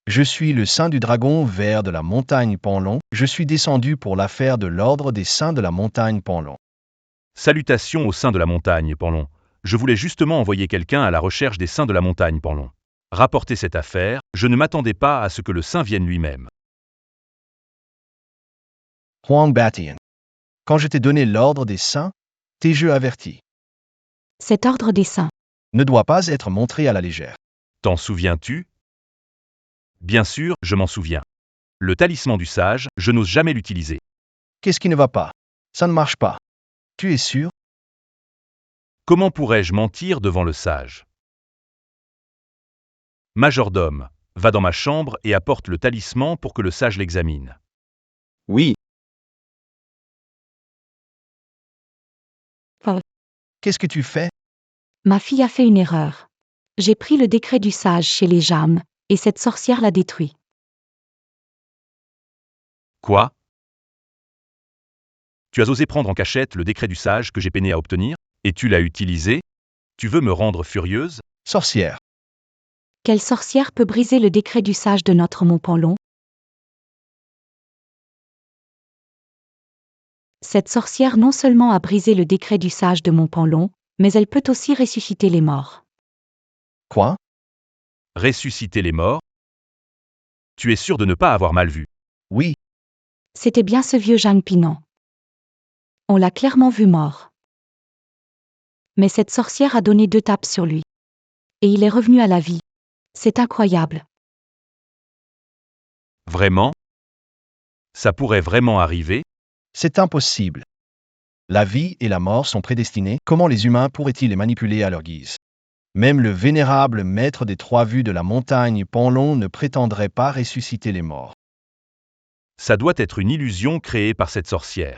Je suis le saint du dragon vert de la montagne Panlong. Je suis descendu pour l'affaire de l'ordre des saints de la montagne Panlong. Salutations aux saints de la montagne, Panlong. Je voulais justement envoyer quelqu'un à la recherche des saints de la montagne, Panlong. Rapporter cette affaire, je ne m'attendais pas à ce que le saint vienne lui-même. Wang Batian. Quand je t'ai donné l'ordre des saints, tes jeux avertis Cet ordre des saints. ne doit pas être montré à la légère. T'en souviens-tu? Bien sûr, je m'en souviens. Le talisman du sage, je n'ose jamais l'utiliser. Qu'est-ce qui ne va pas? Ça ne marche pas. Tu es sûr? Comment pourrais-je mentir devant le sage? Majordome, va dans ma chambre et apporte le talisman pour que le sage l'examine. Oui, Qu'est-ce que tu fais? Ma fille a fait une erreur. J'ai pris le décret du sage chez les Jam, et cette sorcière l'a détruit. Quoi? Tu as osé prendre en cachette le décret du sage que j'ai peiné à obtenir? Et tu l'as utilisé? Tu veux me rendre furieuse? Sorcière. Quelle sorcière peut briser le décret du sage de notre Mont Panlong? Cette sorcière non seulement a brisé le décret du sage de Mont Panlong, mais elle peut aussi ressusciter les morts. Quoi? Ressusciter les morts? Tu es sûr de ne pas avoir mal vu? Oui, C'était bien ce vieux Jeanne Pinon. On l'a clairement vu mort. Mais cette sorcière a donné 2 tapes sur lui. Et il est revenu à la vie. C'est incroyable. Vraiment? Ça pourrait vraiment arriver? c'est impossible. La vie et la mort sont prédestinées. Comment les humains pourraient-ils les manipuler à leur guise? Même le vénérable maître des 3 vues de la montagne Panlong ne prétendrait pas ressusciter les morts. Ça doit être une illusion créée par cette sorcière.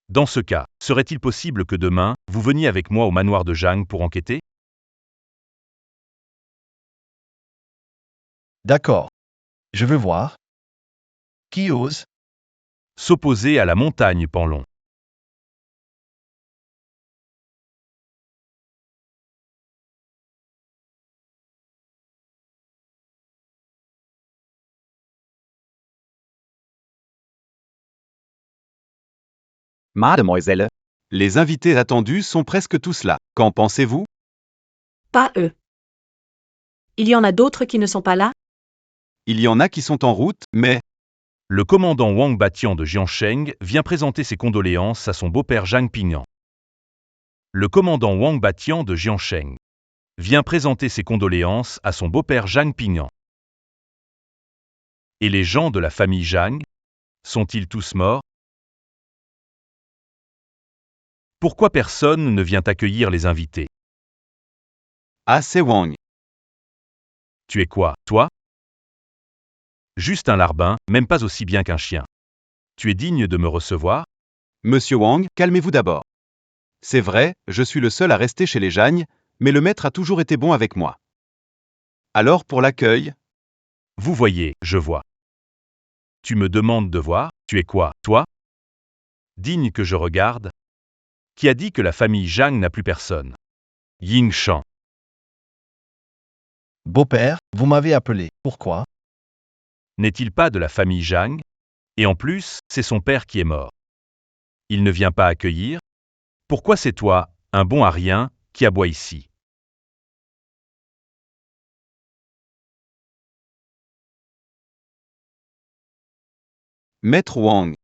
Dans ce cas, serait-il possible que demain, vous veniez avec moi au manoir de Zhang pour enquêter? D'accord. Je veux voir. Qui ose? S'opposer à la montagne Panlong. mademoiselle. Les invités attendus sont presque tous là. Qu'en pensez-vous? Pas eux. Il y en a d'autres qui ne sont pas là? Il y en a qui sont en route, mais Le commandant Wang Batian de Jiansheng vient présenter ses condoléances à son beau-père Zhang Pingyan. Le commandant Wang Batian de Jiansheng vient présenter ses condoléances à son beau-père Zhang Pingyan. Et les gens de la famille Zhang, sont-ils tous morts? Pourquoi personne ne vient accueillir les invités? ah, c'est Wang. Tu es quoi, toi? Juste un larbin, même pas aussi bien qu'un chien. Tu es digne de me recevoir? Monsieur Wang, calmez-vous d'abord. C'est vrai, je suis le seul à rester chez les Jagnes, mais le maître a toujours été bon avec moi. Alors pour l'accueil, Vous voyez, je vois. Tu me demandes de voir? Tu es quoi, toi? Digne que je regarde? Qui a dit que la famille Zhang n'a plus personne? Ying Shan. Beau-père, vous m'avez appelé. Pourquoi? N'est-il pas de la famille Zhang? Et en plus, c'est son père qui est mort. Il ne vient pas accueillir? Pourquoi c'est toi, un bon à rien, qui aboie ici? Maître Wang.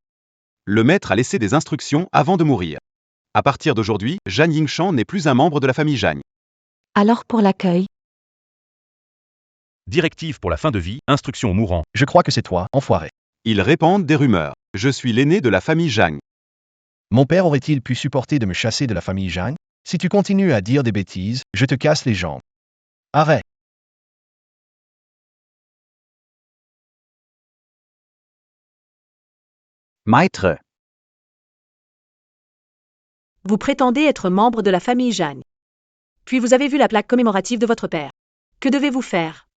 Le maître a laissé des instructions avant de mourir. À partir d'aujourd'hui, Zhang Yingshan n'est plus un membre de la famille Zhang. Alors pour l'accueil, Directive pour la fin de vie, instruction aux mourants. Je crois que c'est toi, enfoiré. Ils répandent des rumeurs. Je suis l'aîné de la famille Zhang. Mon père aurait-il pu supporter de me chasser de la famille Zhang? Si tu continues à dire des bêtises, je te casse les jambes. Arrête. Maître. Vous prétendez être membre de la famille Zhang. Puis vous avez vu la plaque commémorative de votre père. Que devez-vous faire?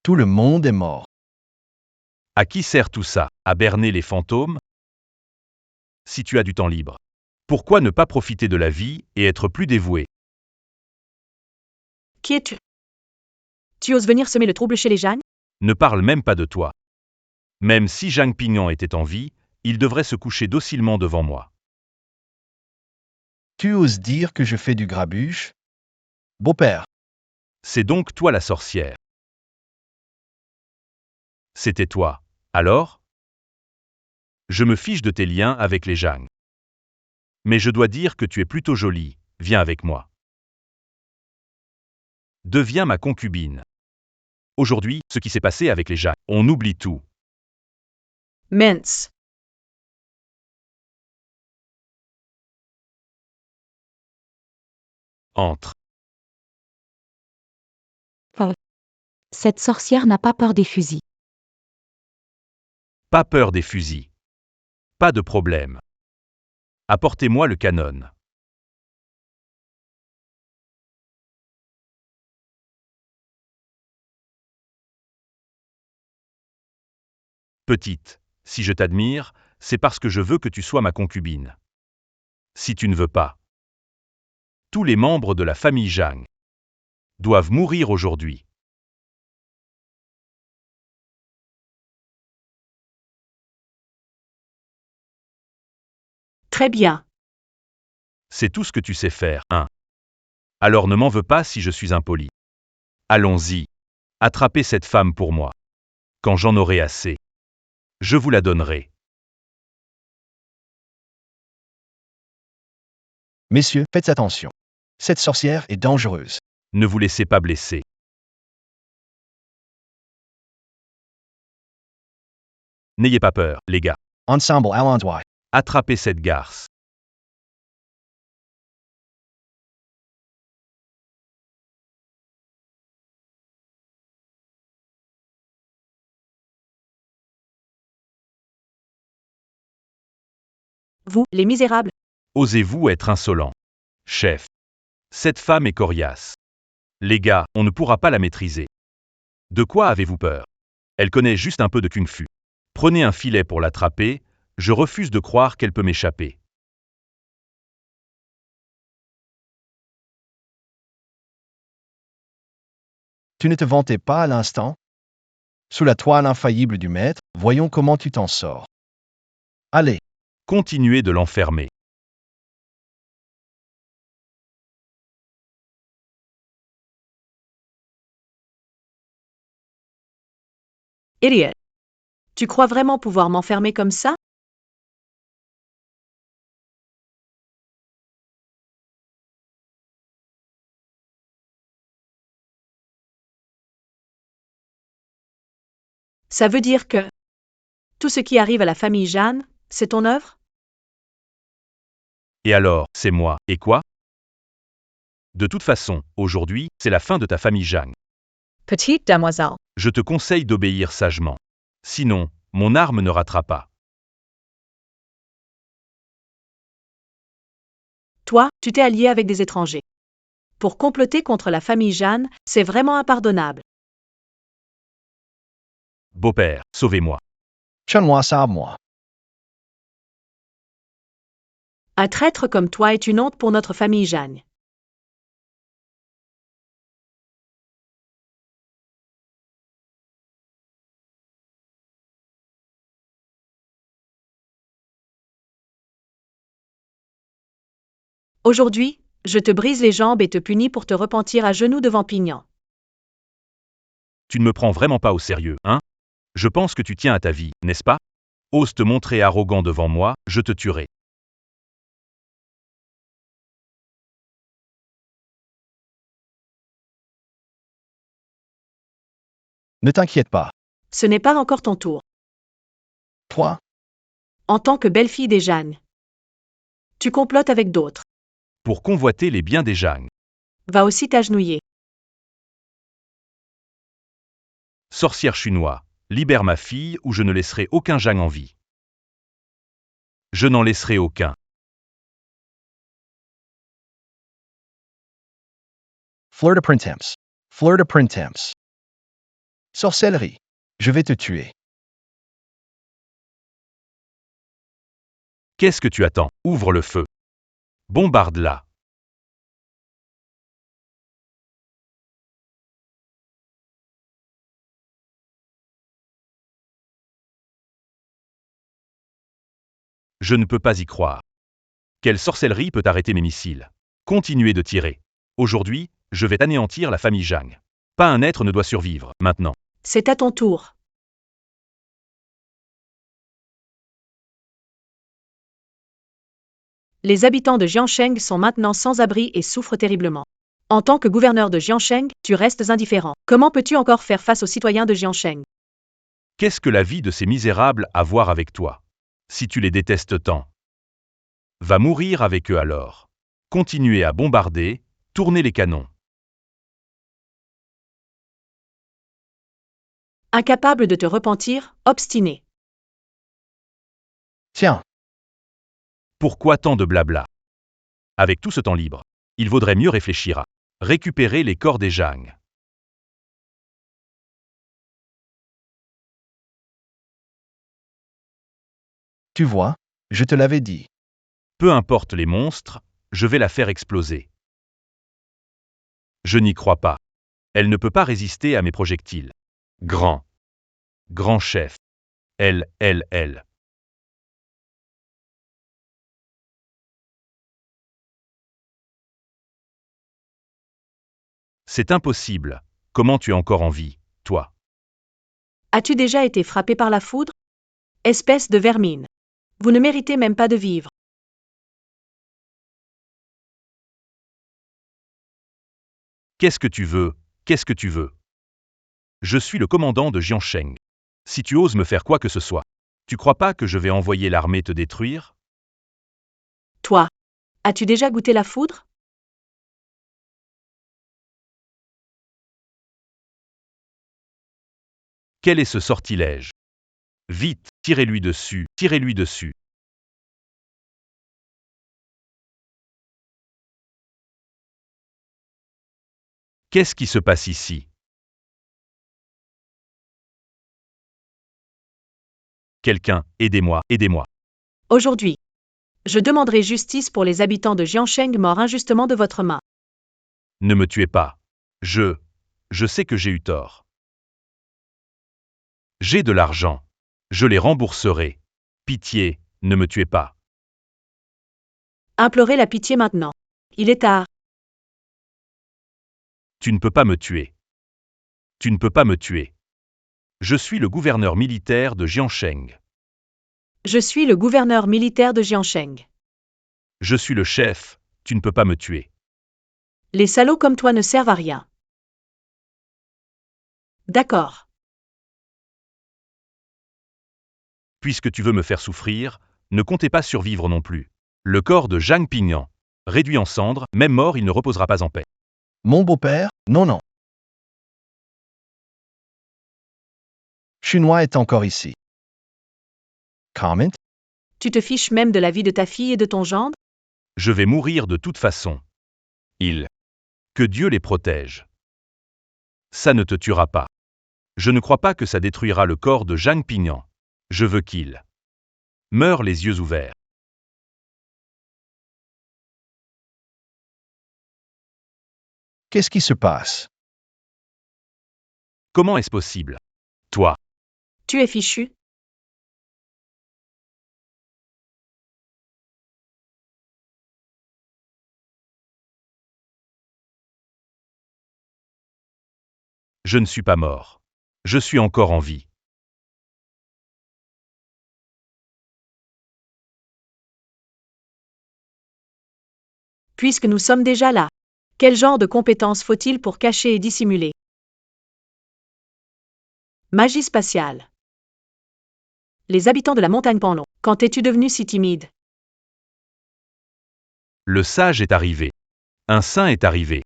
Tout le monde est mort. À qui sert tout ça? À berner les fantômes? Si tu as du temps libre, pourquoi ne pas profiter de la vie et être plus dévoué? Qui es-tu? Tu oses venir semer le trouble chez les Zhang? Ne parle même pas de toi. Même si Zhang Pingyan était en vie, il devrait se coucher docilement devant moi. Tu oses dire que je fais du grabuge? Beau-père, C'est donc toi la sorcière. C'était toi. Alors? Je me fiche de tes liens avec les Zhang. Mais je dois dire que tu es plutôt jolie, viens avec moi. Deviens ma concubine. Aujourd'hui, ce qui s'est passé avec les Zhang, on oublie tout. Mince. Entre. cette sorcière n'a pas peur des fusils. Pas peur des fusils. Pas de problème. Apportez-moi le canon. Petite, si je t'admire, c'est parce que je veux que tu sois ma concubine. Si tu ne veux pas, tous les membres de la famille Zhang doivent mourir aujourd'hui. Très bien. C'est tout ce que tu sais faire, hein. Alors ne m'en veux pas si je suis impoli. Allons-y. Attrapez cette femme pour moi. Quand j'en aurai assez, je vous la donnerai. messieurs, faites attention. Cette sorcière est dangereuse. Ne vous laissez pas blesser. N'ayez pas peur, les gars. Ensemble, allons-y. Attrapez cette garce. Vous, les misérables. Osez-vous être insolent? Chef. Cette femme est coriace. Les gars, on ne pourra pas la maîtriser. De quoi avez-vous peur? Elle connaît juste un peu de kung-fu. Prenez un filet pour l'attraper, je refuse de croire qu'elle peut m'échapper. Tu ne te vantais pas à l'instant? Sous la toile infaillible du maître, voyons comment tu t'en sors. Allez, Continuez de l'enfermer. Idiot. Tu crois vraiment pouvoir m'enfermer comme ça? Ça veut dire que tout ce qui arrive à la famille Jeanne, c'est ton œuvre? Et alors, c'est moi, et quoi? De toute façon, aujourd'hui, c'est la fin de ta famille Jeanne. Petite demoiselle. Je te conseille d'obéir sagement. Sinon, mon arme ne ratera pas. Toi, tu t'es allié avec des étrangers. Pour comploter contre la famille Jeanne, c'est vraiment impardonnable. Beau-père, sauvez-moi. tiens-moi ça à moi. Un traître comme toi est une honte pour notre famille Jeanne. Aujourd'hui, je te brise les jambes et te punis pour te repentir à genoux devant Pignan. Tu ne me prends vraiment pas au sérieux, hein? Je pense que tu tiens à ta vie, n'est-ce pas? Ose te montrer arrogant devant moi, je te tuerai. Ne t'inquiète pas. Ce n'est pas encore ton tour. Toi, En tant que belle-fille des Jeanne, tu complotes avec d'autres. Pour convoiter les biens des Jeanne. Va aussi t'agenouiller. Sorcière chinois, libère ma fille ou je ne laisserai aucun Jeanne en vie. Je n'en laisserai aucun. Fleur de printemps. Fleur de printemps. Sorcellerie. Je vais te tuer. Qu'est-ce que tu attends? Ouvre le feu. Bombarde-la. Je ne peux pas y croire. Quelle sorcellerie peut arrêter mes missiles? Continuez de tirer. Aujourd'hui, je vais anéantir la famille Jeanne. Pas un être ne doit survivre, maintenant. C'est à ton tour. Les habitants de Jiangsheng sont maintenant sans abri et souffrent terriblement. En tant que gouverneur de Jiangsheng, tu restes indifférent. Comment peux-tu encore faire face aux citoyens de Jiangsheng? Qu'est-ce que la vie de ces misérables a à voir avec toi? Si tu les détestes tant, va mourir avec eux alors. Continuez à bombarder, tournez les canons. Incapable de te repentir, obstiné. Tiens, Pourquoi tant de blabla? Avec tout ce temps libre, il vaudrait mieux réfléchir à récupérer les corps des Jeanne. tu vois, je te l'avais dit. Peu importe les monstres, je vais la faire exploser. Je n'y crois pas. Elle ne peut pas résister à mes projectiles. Grand chef. Elle. C'est impossible. Comment tu es encore en vie, toi? As-tu déjà été frappé par la foudre? Espèce de vermine. Vous ne méritez même pas de vivre. Qu'est-ce que tu veux? Qu'est-ce que tu veux? Je suis le commandant de Jiangsheng. Si tu oses me faire quoi que ce soit, tu crois pas que je vais envoyer l'armée te détruire? Toi, as-tu déjà goûté la foudre? Quel est ce sortilège? Vite, tirez-lui dessus, tirez-lui dessus. Qu'est-ce qui se passe ici? Quelqu'un, aidez-moi, aidez-moi. Aujourd'hui, je demanderai justice pour les habitants de Jiangsheng morts injustement de votre main. Ne me tuez pas. Je sais que j'ai eu tort. J'ai de l'argent. Je les rembourserai. Pitié, ne me tuez pas. Implorez la pitié maintenant. Il est tard. Tu ne peux pas me tuer. Tu ne peux pas me tuer. Je suis le gouverneur militaire de Jiansheng. Je suis le gouverneur militaire de Jiansheng. Je suis le chef, tu ne peux pas me tuer. Les salauds comme toi ne servent à rien. D'accord. Puisque tu veux me faire souffrir, ne comptez pas survivre non plus. Le corps de Zhang Pingyan, réduit en cendres, même mort il ne reposera pas en paix. Mon beau-père, non, non. Chinois est encore ici. Comment? Tu te fiches même de la vie de ta fille et de ton gendre? Je vais mourir de toute façon. Que Dieu les protège. Ça ne te tuera pas. Je ne crois pas que ça détruira le corps de Zhang Pingyan. Je veux qu'il meure les yeux ouverts. Qu'est-ce qui se passe? Comment est-ce possible? Toi, Tu es fichu? je ne suis pas mort. Je suis encore en vie. Puisque nous sommes déjà là. Quel genre de compétences faut-il pour cacher et dissimuler? Magie spatiale. Les habitants de la montagne Panlong. Quand es-tu devenu si timide? Le sage est arrivé. Un saint est arrivé.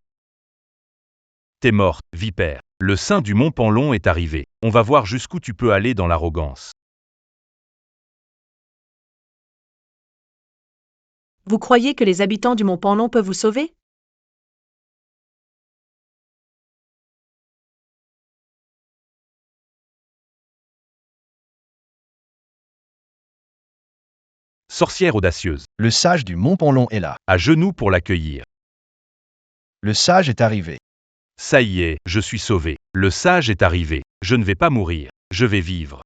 T'es morte, vipère. Le saint du mont Panlong est arrivé. On va voir jusqu'où tu peux aller dans l'arrogance. Vous croyez que les habitants du mont Panlong peuvent vous sauver? Sorcière audacieuse, Le sage du Mont Ponlon est là. à genoux pour l'accueillir. Le sage est arrivé. Ça y est, je suis sauvé. Le sage est arrivé. Je ne vais pas mourir. Je vais vivre.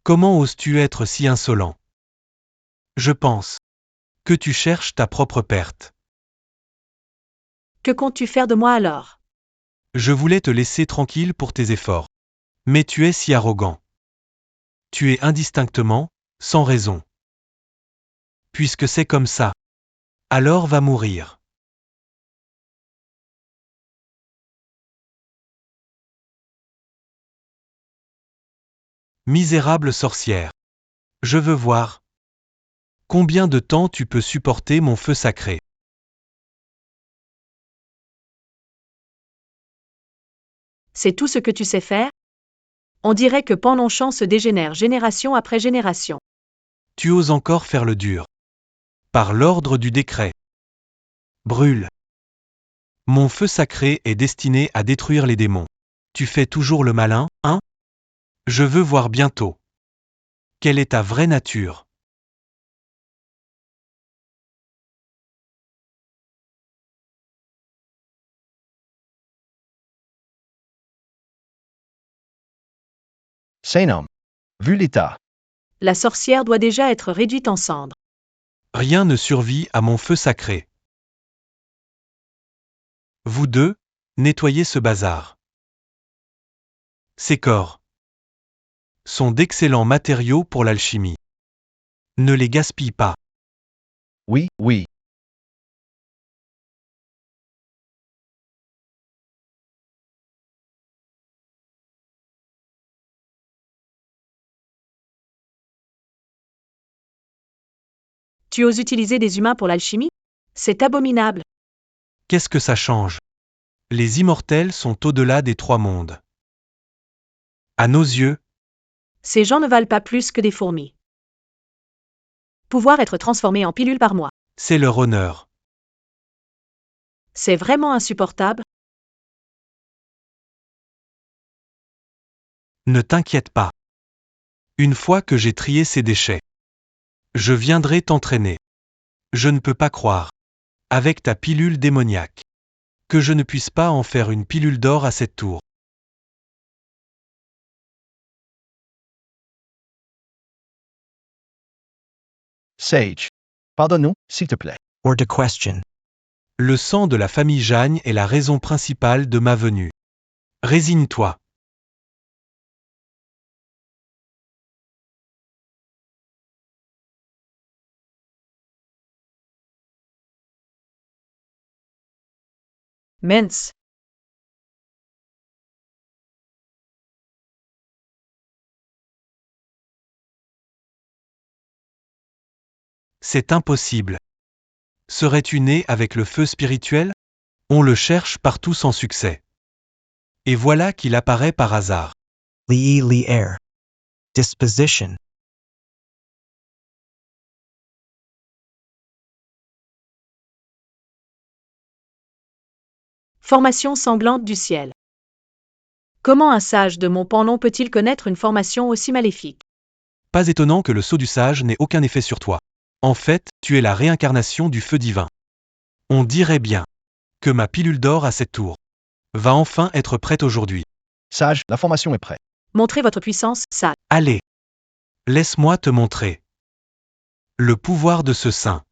Comment oses-tu être si insolent? Je pense que tu cherches ta propre perte. Que comptes-tu faire de moi alors? Je voulais te laisser tranquille pour tes efforts. Mais tu es si arrogant. Tu es indistinctement, sans raison. Puisque c'est comme ça. Alors va mourir. Misérable sorcière. Je veux voir. Combien de temps tu peux supporter mon feu sacré? C'est tout ce que tu sais faire? On dirait que Panlonchamp se dégénère génération après génération. Tu oses encore faire le dur. Par l'ordre du décret. Brûle. Mon feu sacré est destiné à détruire les démons. Tu fais toujours le malin, hein? Je veux voir bientôt. Quelle est ta vraie nature? Saint homme. Vu l'état. La sorcière doit déjà être réduite en cendres. Rien ne survit à mon feu sacré. Vous deux, nettoyez ce bazar. Ces corps sont d'excellents matériaux pour l'alchimie. Ne les gaspille pas. Oui, oui. Tu oses utiliser des humains pour l'alchimie? C'est abominable. Qu'est-ce que ça change? Les immortels sont au-delà des trois mondes. À nos yeux, Ces gens ne valent pas plus que des fourmis. Pouvoir être transformé en pilule par mois. c'est leur honneur. C'est vraiment insupportable. Ne t'inquiète pas. Une fois que j'ai trié ces déchets, je viendrai t'entraîner. Je ne peux pas croire, avec ta pilule démoniaque, que je ne puisse pas en faire une pilule d'or à cette tour. Sage, pardonne-nous, s'il te plaît. Or to question. Le sang de la famille Jagne est la raison principale de ma venue. Résigne-toi. Mince. C'est impossible. Serais-tu né avec le feu spirituel? On le cherche partout sans succès. Et voilà qu'il apparaît par hasard. Li air. Disposition. Formation sanglante du ciel. Comment un sage de Montpendon peut-il connaître une formation aussi maléfique? Pas étonnant que le sceau du sage n'ait aucun effet sur toi. En fait, tu es la réincarnation du feu divin. On dirait bien que ma pilule d'or à cette tour va enfin être prête aujourd'hui. Sage, la formation est prête. Montrez votre puissance, sage. Allez, laisse-moi te montrer le pouvoir de ce saint.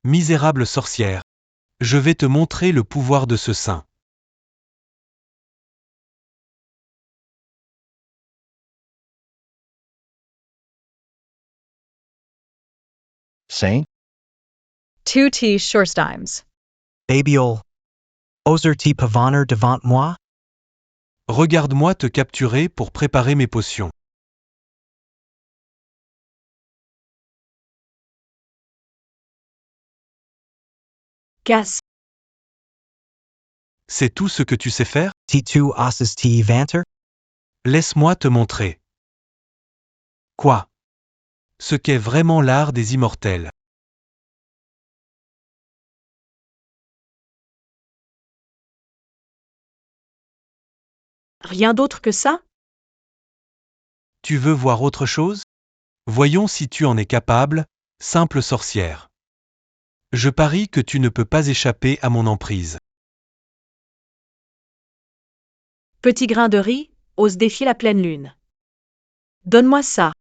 Misérable sorcière, je vais te montrer le pouvoir de ce saint. Saint, 2T Shorstimes. Babiol. Oser ti pavaner devant moi? Regarde-moi te capturer pour préparer mes potions. Casse. C'est tout ce que tu sais faire? T2 osses ti vanter? Laisse-moi te montrer. Quoi? Ce qu'est vraiment l'art des immortels. Rien d'autre que ça? Tu veux voir autre chose? Voyons si tu en es capable, simple sorcière. Je parie que tu ne peux pas échapper à mon emprise. Petit grain de riz, ose défier la pleine lune. Donne-moi ça.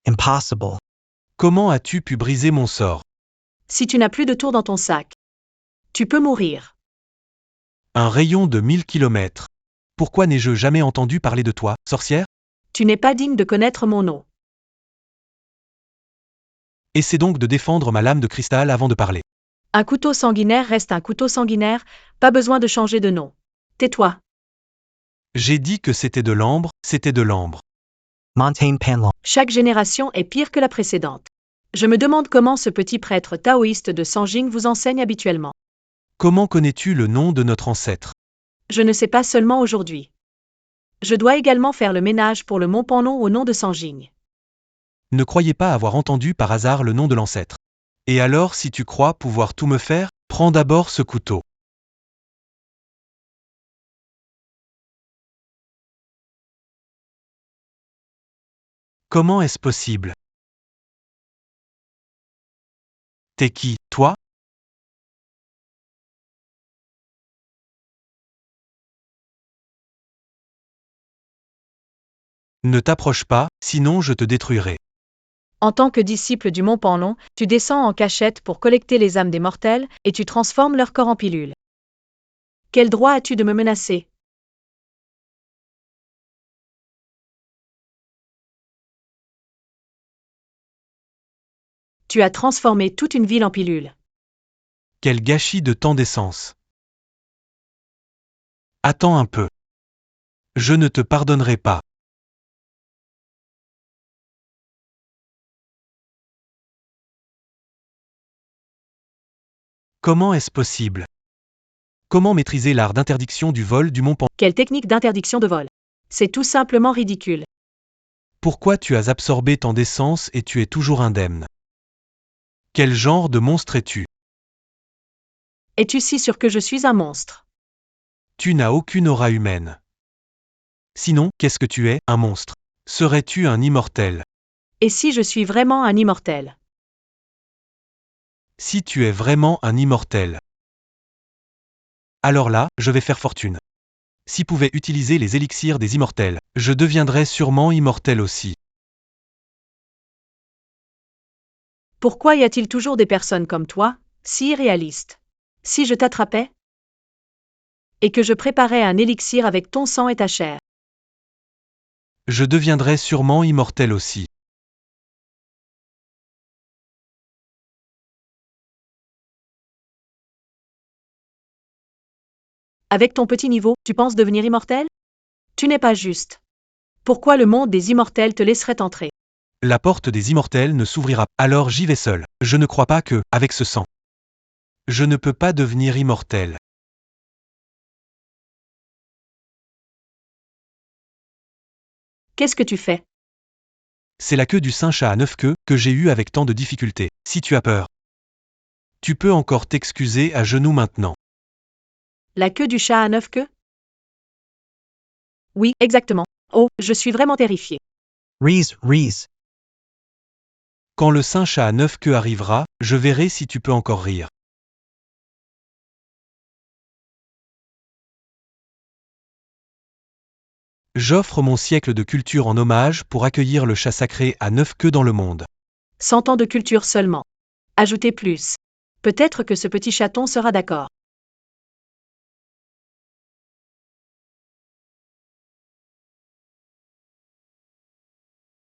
Impossible. Comment as-tu pu briser mon sort? Si tu n'as plus de tour dans ton sac, tu peux mourir. Un rayon de 1000 kilomètres. Pourquoi n'ai-je jamais entendu parler de toi, sorcière? Tu n'es pas digne de connaître mon nom. Essaie donc de défendre ma lame de cristal avant de parler. Un couteau sanguinaire reste un couteau sanguinaire, pas besoin de changer de nom. Tais-toi. J'ai dit que c'était de l'ambre, c'était de l'ambre. Montaigne Panlong. Chaque génération est pire que la précédente. Je me demande comment ce petit prêtre taoïste de Sanjing vous enseigne habituellement. Comment connais-tu le nom de notre ancêtre? Je ne sais pas seulement aujourd'hui. Je dois également faire le ménage pour le Montpendon au nom de Sanjing. Ne croyez pas avoir entendu par hasard le nom de l'ancêtre. Et alors, si tu crois pouvoir tout me faire, prends d'abord ce couteau. Comment est-ce possible? T'es qui, toi? Ne t'approche pas, sinon je te détruirai. En tant que disciple du Montpendon, tu descends en cachette pour collecter les âmes des mortels et tu transformes leur corps en pilule. Quel droit as-tu de me menacer? Tu as transformé toute une ville en pilule. Quel gâchis de temps d'essence. Attends un peu. Je ne te pardonnerai pas. Comment est-ce possible? Comment maîtriser l'art d'interdiction du vol du Montpendon? Quelle technique d'interdiction de vol? C'est tout simplement ridicule. Pourquoi tu as absorbé tant d'essence et tu es toujours indemne? Quel genre de monstre es-tu? Es-tu si sûr que je suis un monstre? Tu n'as aucune aura humaine. Sinon, qu'est-ce que tu es, un monstre? Serais-tu un immortel? Et si je suis vraiment un immortel? Si tu es vraiment un immortel. Alors là, je vais faire fortune. Si pouvais utiliser les élixirs des immortels, je deviendrais sûrement immortel aussi. Pourquoi y a-t-il toujours des personnes comme toi, si irréalistes? Si je t'attrapais? Et que je préparais un élixir avec ton sang et ta chair. Je deviendrais sûrement immortel aussi. Avec ton petit niveau, tu penses devenir immortel? Tu n'es pas juste. Pourquoi le monde des immortels te laisserait entrer? La porte des immortels ne s'ouvrira, alors j'y vais seul. Je ne crois pas que, avec ce sang, je ne peux pas devenir immortel. Qu'est-ce que tu fais? C'est la queue du saint chat à 9 queues que j'ai eue avec tant de difficultés. Si tu as peur, tu peux encore t'excuser à genoux maintenant. La queue du chat à 9 queues? Oui, exactement. Oh, je suis vraiment terrifié. Reese. Quand le saint chat à 9 queues arrivera, je verrai si tu peux encore rire. J'offre mon siècle de culture en hommage pour accueillir le chat sacré à 9 queues dans le monde. 100 ans de culture seulement. Ajoutez plus. Peut-être que ce petit chaton sera d'accord.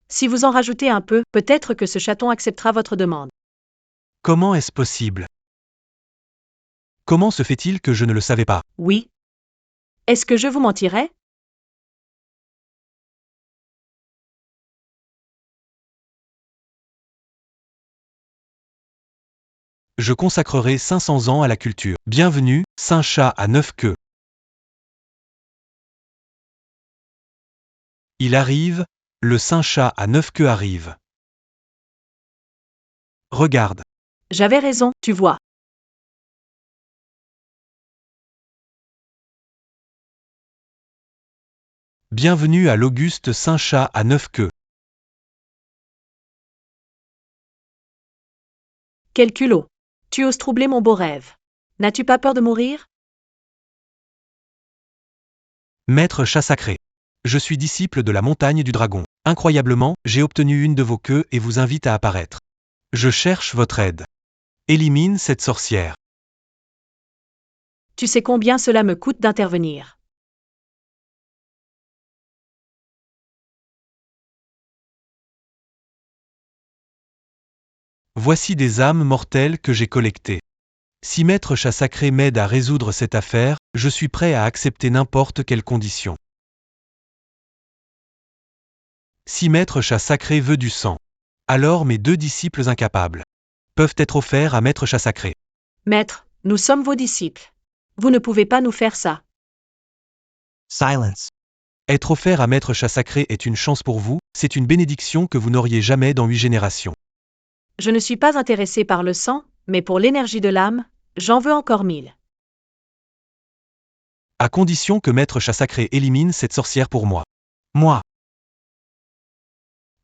Si vous en rajoutez un peu, peut-être que ce chaton acceptera votre demande. Comment est-ce possible? Comment se fait-il que je ne le savais pas? Oui. Est-ce que je vous mentirais? Je consacrerai 500 ans à la culture. Bienvenue, saint chat à 9 queues. Il arrive, le saint chat à 9 queues arrive. Regarde. J'avais raison, tu vois. Bienvenue à l'auguste saint chat à 9 queues. Quel culot. Tu oses troubler mon beau rêve. N'as-tu pas peur de mourir? Maître chat sacré. Je suis disciple de la montagne du dragon. Incroyablement, j'ai obtenu une de vos queues et vous invite à apparaître. Je cherche votre aide. Élimine cette sorcière. Tu sais combien cela me coûte d'intervenir. Voici des âmes mortelles que j'ai collectées. Si Maître chat sacré m'aide à résoudre cette affaire, je suis prêt à accepter n'importe quelle condition. Si Maître chat sacré veut du sang, alors mes 2 disciples incapables peuvent être offerts à Maître chat sacré. Maître, nous sommes vos disciples. Vous ne pouvez pas nous faire ça. Silence. Être offert à Maître chat sacré est une chance pour vous, c'est une bénédiction que vous n'auriez jamais dans 8 générations. Je ne suis pas intéressé par le sang, mais pour l'énergie de l'âme, j'en veux encore 1000. À condition que Maître chat sacré élimine cette sorcière pour moi. Moi.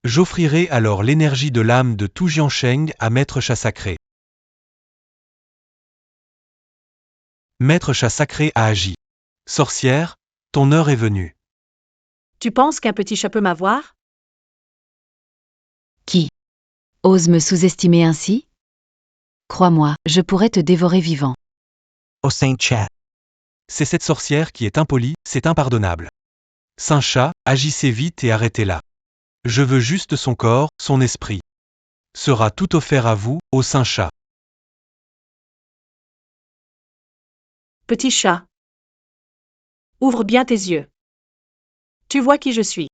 J'offrirai alors l'énergie de l'âme de Tu Jiansheng à Maître chat sacré. Maître chat sacré a agi. Sorcière, ton heure est venue. Tu penses qu'un petit chat peut m'avoir? Qui ose me sous-estimer ainsi? Crois-moi, je pourrais te dévorer vivant. Oh Saint Chat. C'est cette sorcière qui est impolie, c'est impardonnable. Saint chat, agissez vite et arrêtez-la. Je veux juste son corps, son esprit. Sera tout offert à vous, ô saint chat. Petit chat. Ouvre bien tes yeux. Tu vois qui je suis.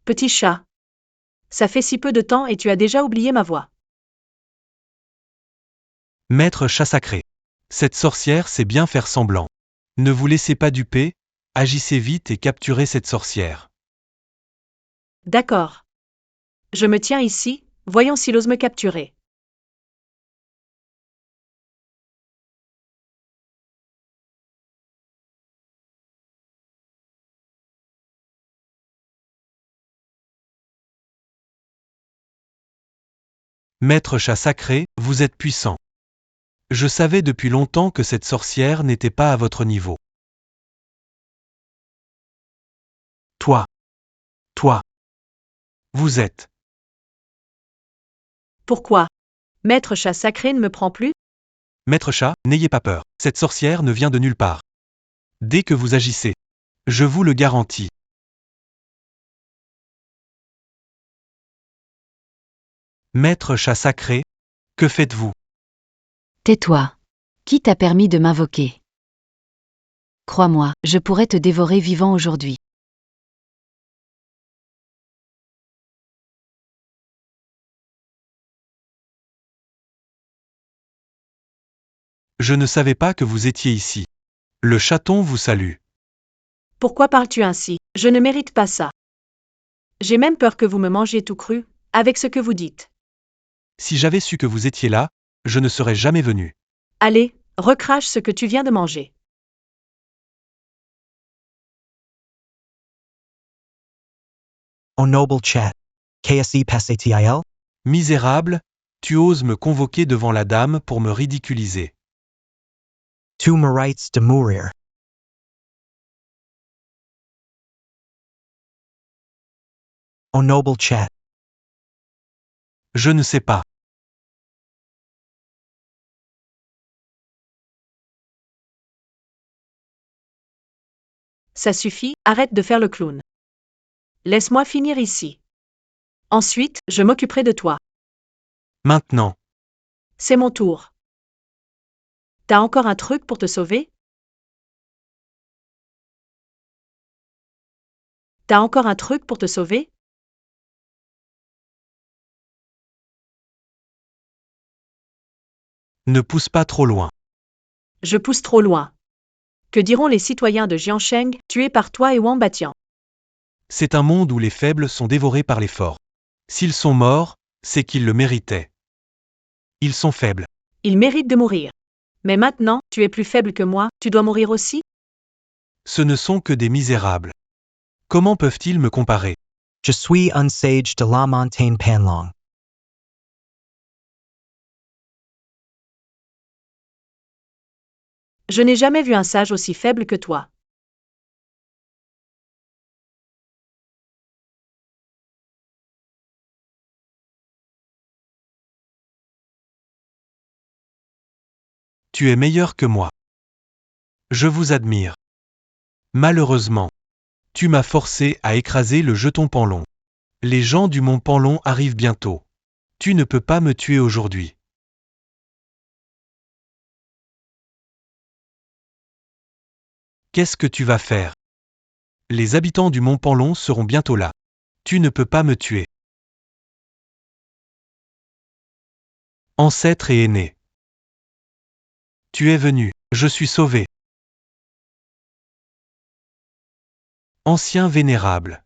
Petit chat. Ça fait si peu de temps et tu as déjà oublié ma voix. Maître chat sacré. Cette sorcière sait bien faire semblant. Ne vous laissez pas duper, agissez vite et capturez cette sorcière. D'accord. Je me tiens ici, voyons s'il ose me capturer. Maître chat sacré, vous êtes puissant. Je savais depuis longtemps que cette sorcière n'était pas à votre niveau. Toi. Vous êtes. Pourquoi? Maître chat sacré ne me prend plus? Maître chat, n'ayez pas peur, cette sorcière ne vient de nulle part. Dès que vous agissez. Je vous le garantis. Maître chat sacré, que faites-vous? Tais-toi. Qui t'a permis de m'invoquer? Crois-moi, je pourrais te dévorer vivant aujourd'hui. Je ne savais pas que vous étiez ici. Le chaton vous salue. Pourquoi parles-tu ainsi? Je ne mérite pas ça. J'ai même peur que vous me mangiez tout cru, avec ce que vous dites. Si j'avais su que vous étiez là, je ne serais jamais venu. Allez, recrache ce que tu viens de manger. O noble chat. KSE Passatil? Misérable, tu oses me convoquer devant la dame pour me ridiculiser. Tu merites de mourir. O noble chat. Je ne sais pas. Ça suffit, arrête de faire le clown. Laisse-moi finir ici. Ensuite, je m'occuperai de toi. Maintenant. C'est mon tour. T'as encore un truc pour te sauver? T'as encore un truc pour te sauver? Ne pousse pas trop loin. Je pousse trop loin. Que diront les citoyens de Jiansheng, tués par toi et Wang Batian? C'est un monde où les faibles sont dévorés par les forts. S'ils sont morts, c'est qu'ils le méritaient. Ils sont faibles. Ils méritent de mourir. Mais maintenant, tu es plus faible que moi, tu dois mourir aussi? Ce ne sont que des misérables. Comment peuvent-ils me comparer? Je suis un sage de la montagne Panlong. Je n'ai jamais vu un sage aussi faible que toi. Tu es meilleur que moi. Je vous admire. Malheureusement, tu m'as forcé à écraser le jeton Panlong. Les gens du mont Panlong arrivent bientôt. Tu ne peux pas me tuer aujourd'hui. Qu'est-ce que tu vas faire? Les habitants du mont Panlong seront bientôt là. Tu ne peux pas me tuer. Ancêtre et aîné. Tu es venu, je suis sauvé. Ancien vénérable.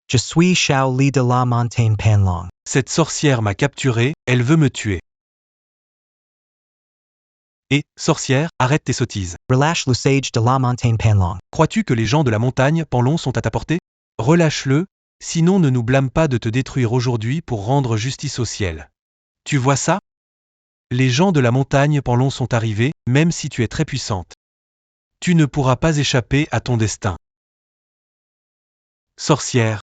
Je suis Shao Li de la montagne Panlong. Cette sorcière m'a capturé, elle veut me tuer. Et, sorcière, arrête tes sottises. Relâche le sage de la montagne Panlong. Crois-tu que les gens de la montagne Panlong sont à ta portée? Relâche-le, sinon ne nous blâme pas de te détruire aujourd'hui pour rendre justice au ciel. Tu vois ça? Les gens de la montagne Panlong sont arrivés, même si tu es très puissante. Tu ne pourras pas échapper à ton destin. Sorcière.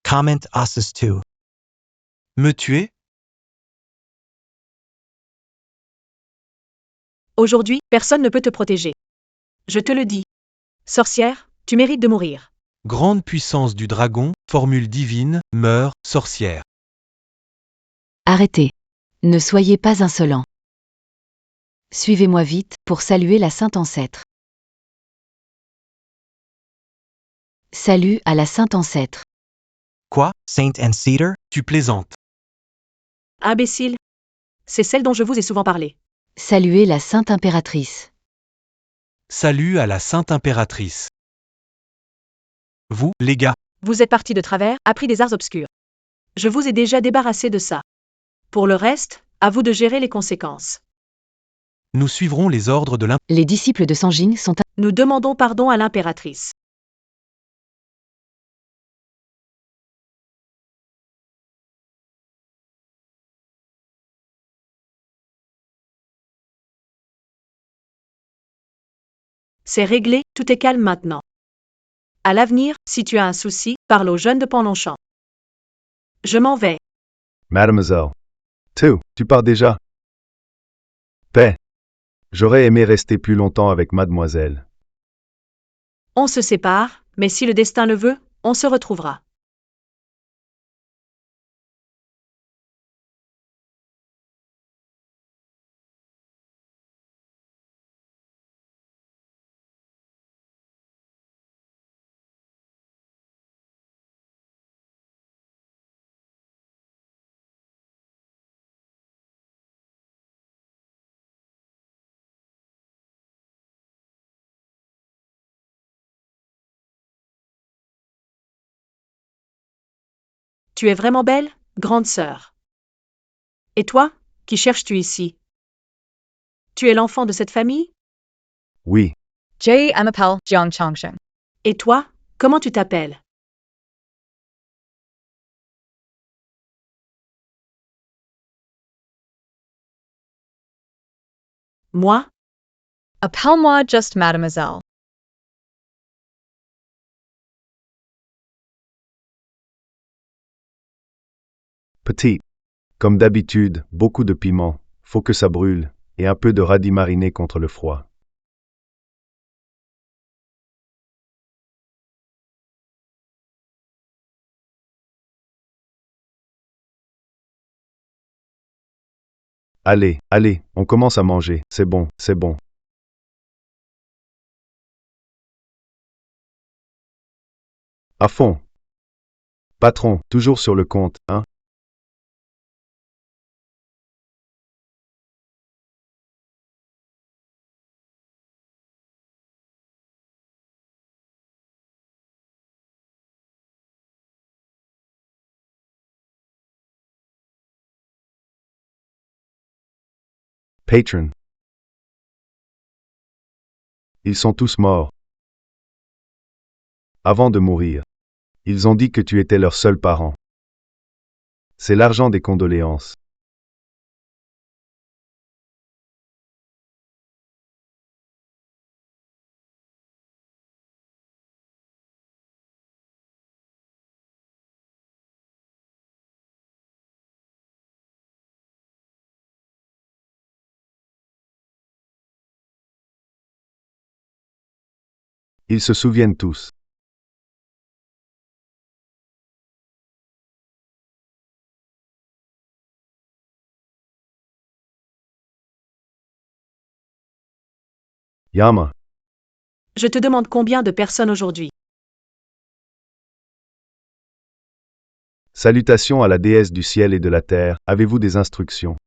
Comment oses-tu? Me tuer? Aujourd'hui, personne ne peut te protéger. Je te le dis. Sorcière, tu mérites de mourir. Grande puissance du dragon, formule divine, meurs, sorcière. Arrêtez. Ne soyez pas insolent. Suivez-moi vite, pour saluer la Sainte Ancêtre. Salut à la Sainte Ancêtre. Quoi, Saint and Cedar? Tu plaisantes. Imbécile. C'est celle dont je vous ai souvent parlé. Saluez la Sainte Impératrice. Salut à la Sainte Impératrice. Vous, les gars, Vous êtes partis de travers, appris des arts obscurs. Je vous ai déjà débarrassé de ça. Pour le reste, à vous de gérer les conséquences. nous suivrons les ordres de Les disciples de Sanjing sont Nous demandons pardon à l'impératrice. C'est réglé, tout est calme maintenant. À l'avenir, si tu as un souci, parle aux jeunes de Panlongchamp. Je m'en vais. Mademoiselle. Tu pars déjà? Paix. J'aurais aimé rester plus longtemps avec mademoiselle. On se sépare, mais si le destin le veut, on se retrouvera. Tu es vraiment belle, grande sœur. Et toi, qui cherches-tu ici? Tu es l'enfant de cette famille? Oui, J. Amapal Jiang Changsheng. Et toi, comment tu t'appelles? Moi? Appelle-moi just mademoiselle. petite. Comme d'habitude, beaucoup de piment, faut que ça brûle, et un peu de radis mariné contre le froid. Allez, on commence à manger, c'est bon, c'est bon. À fond. Patron, toujours sur le compte, hein? Patron. Ils sont tous morts. Avant de mourir. Ils ont dit que tu étais leur seul parent. C'est l'argent des condoléances. Ils se souviennent tous. Yama. Je te demande combien de personnes aujourd'hui? Salutations à la déesse du ciel et de la terre, avez-vous des instructions?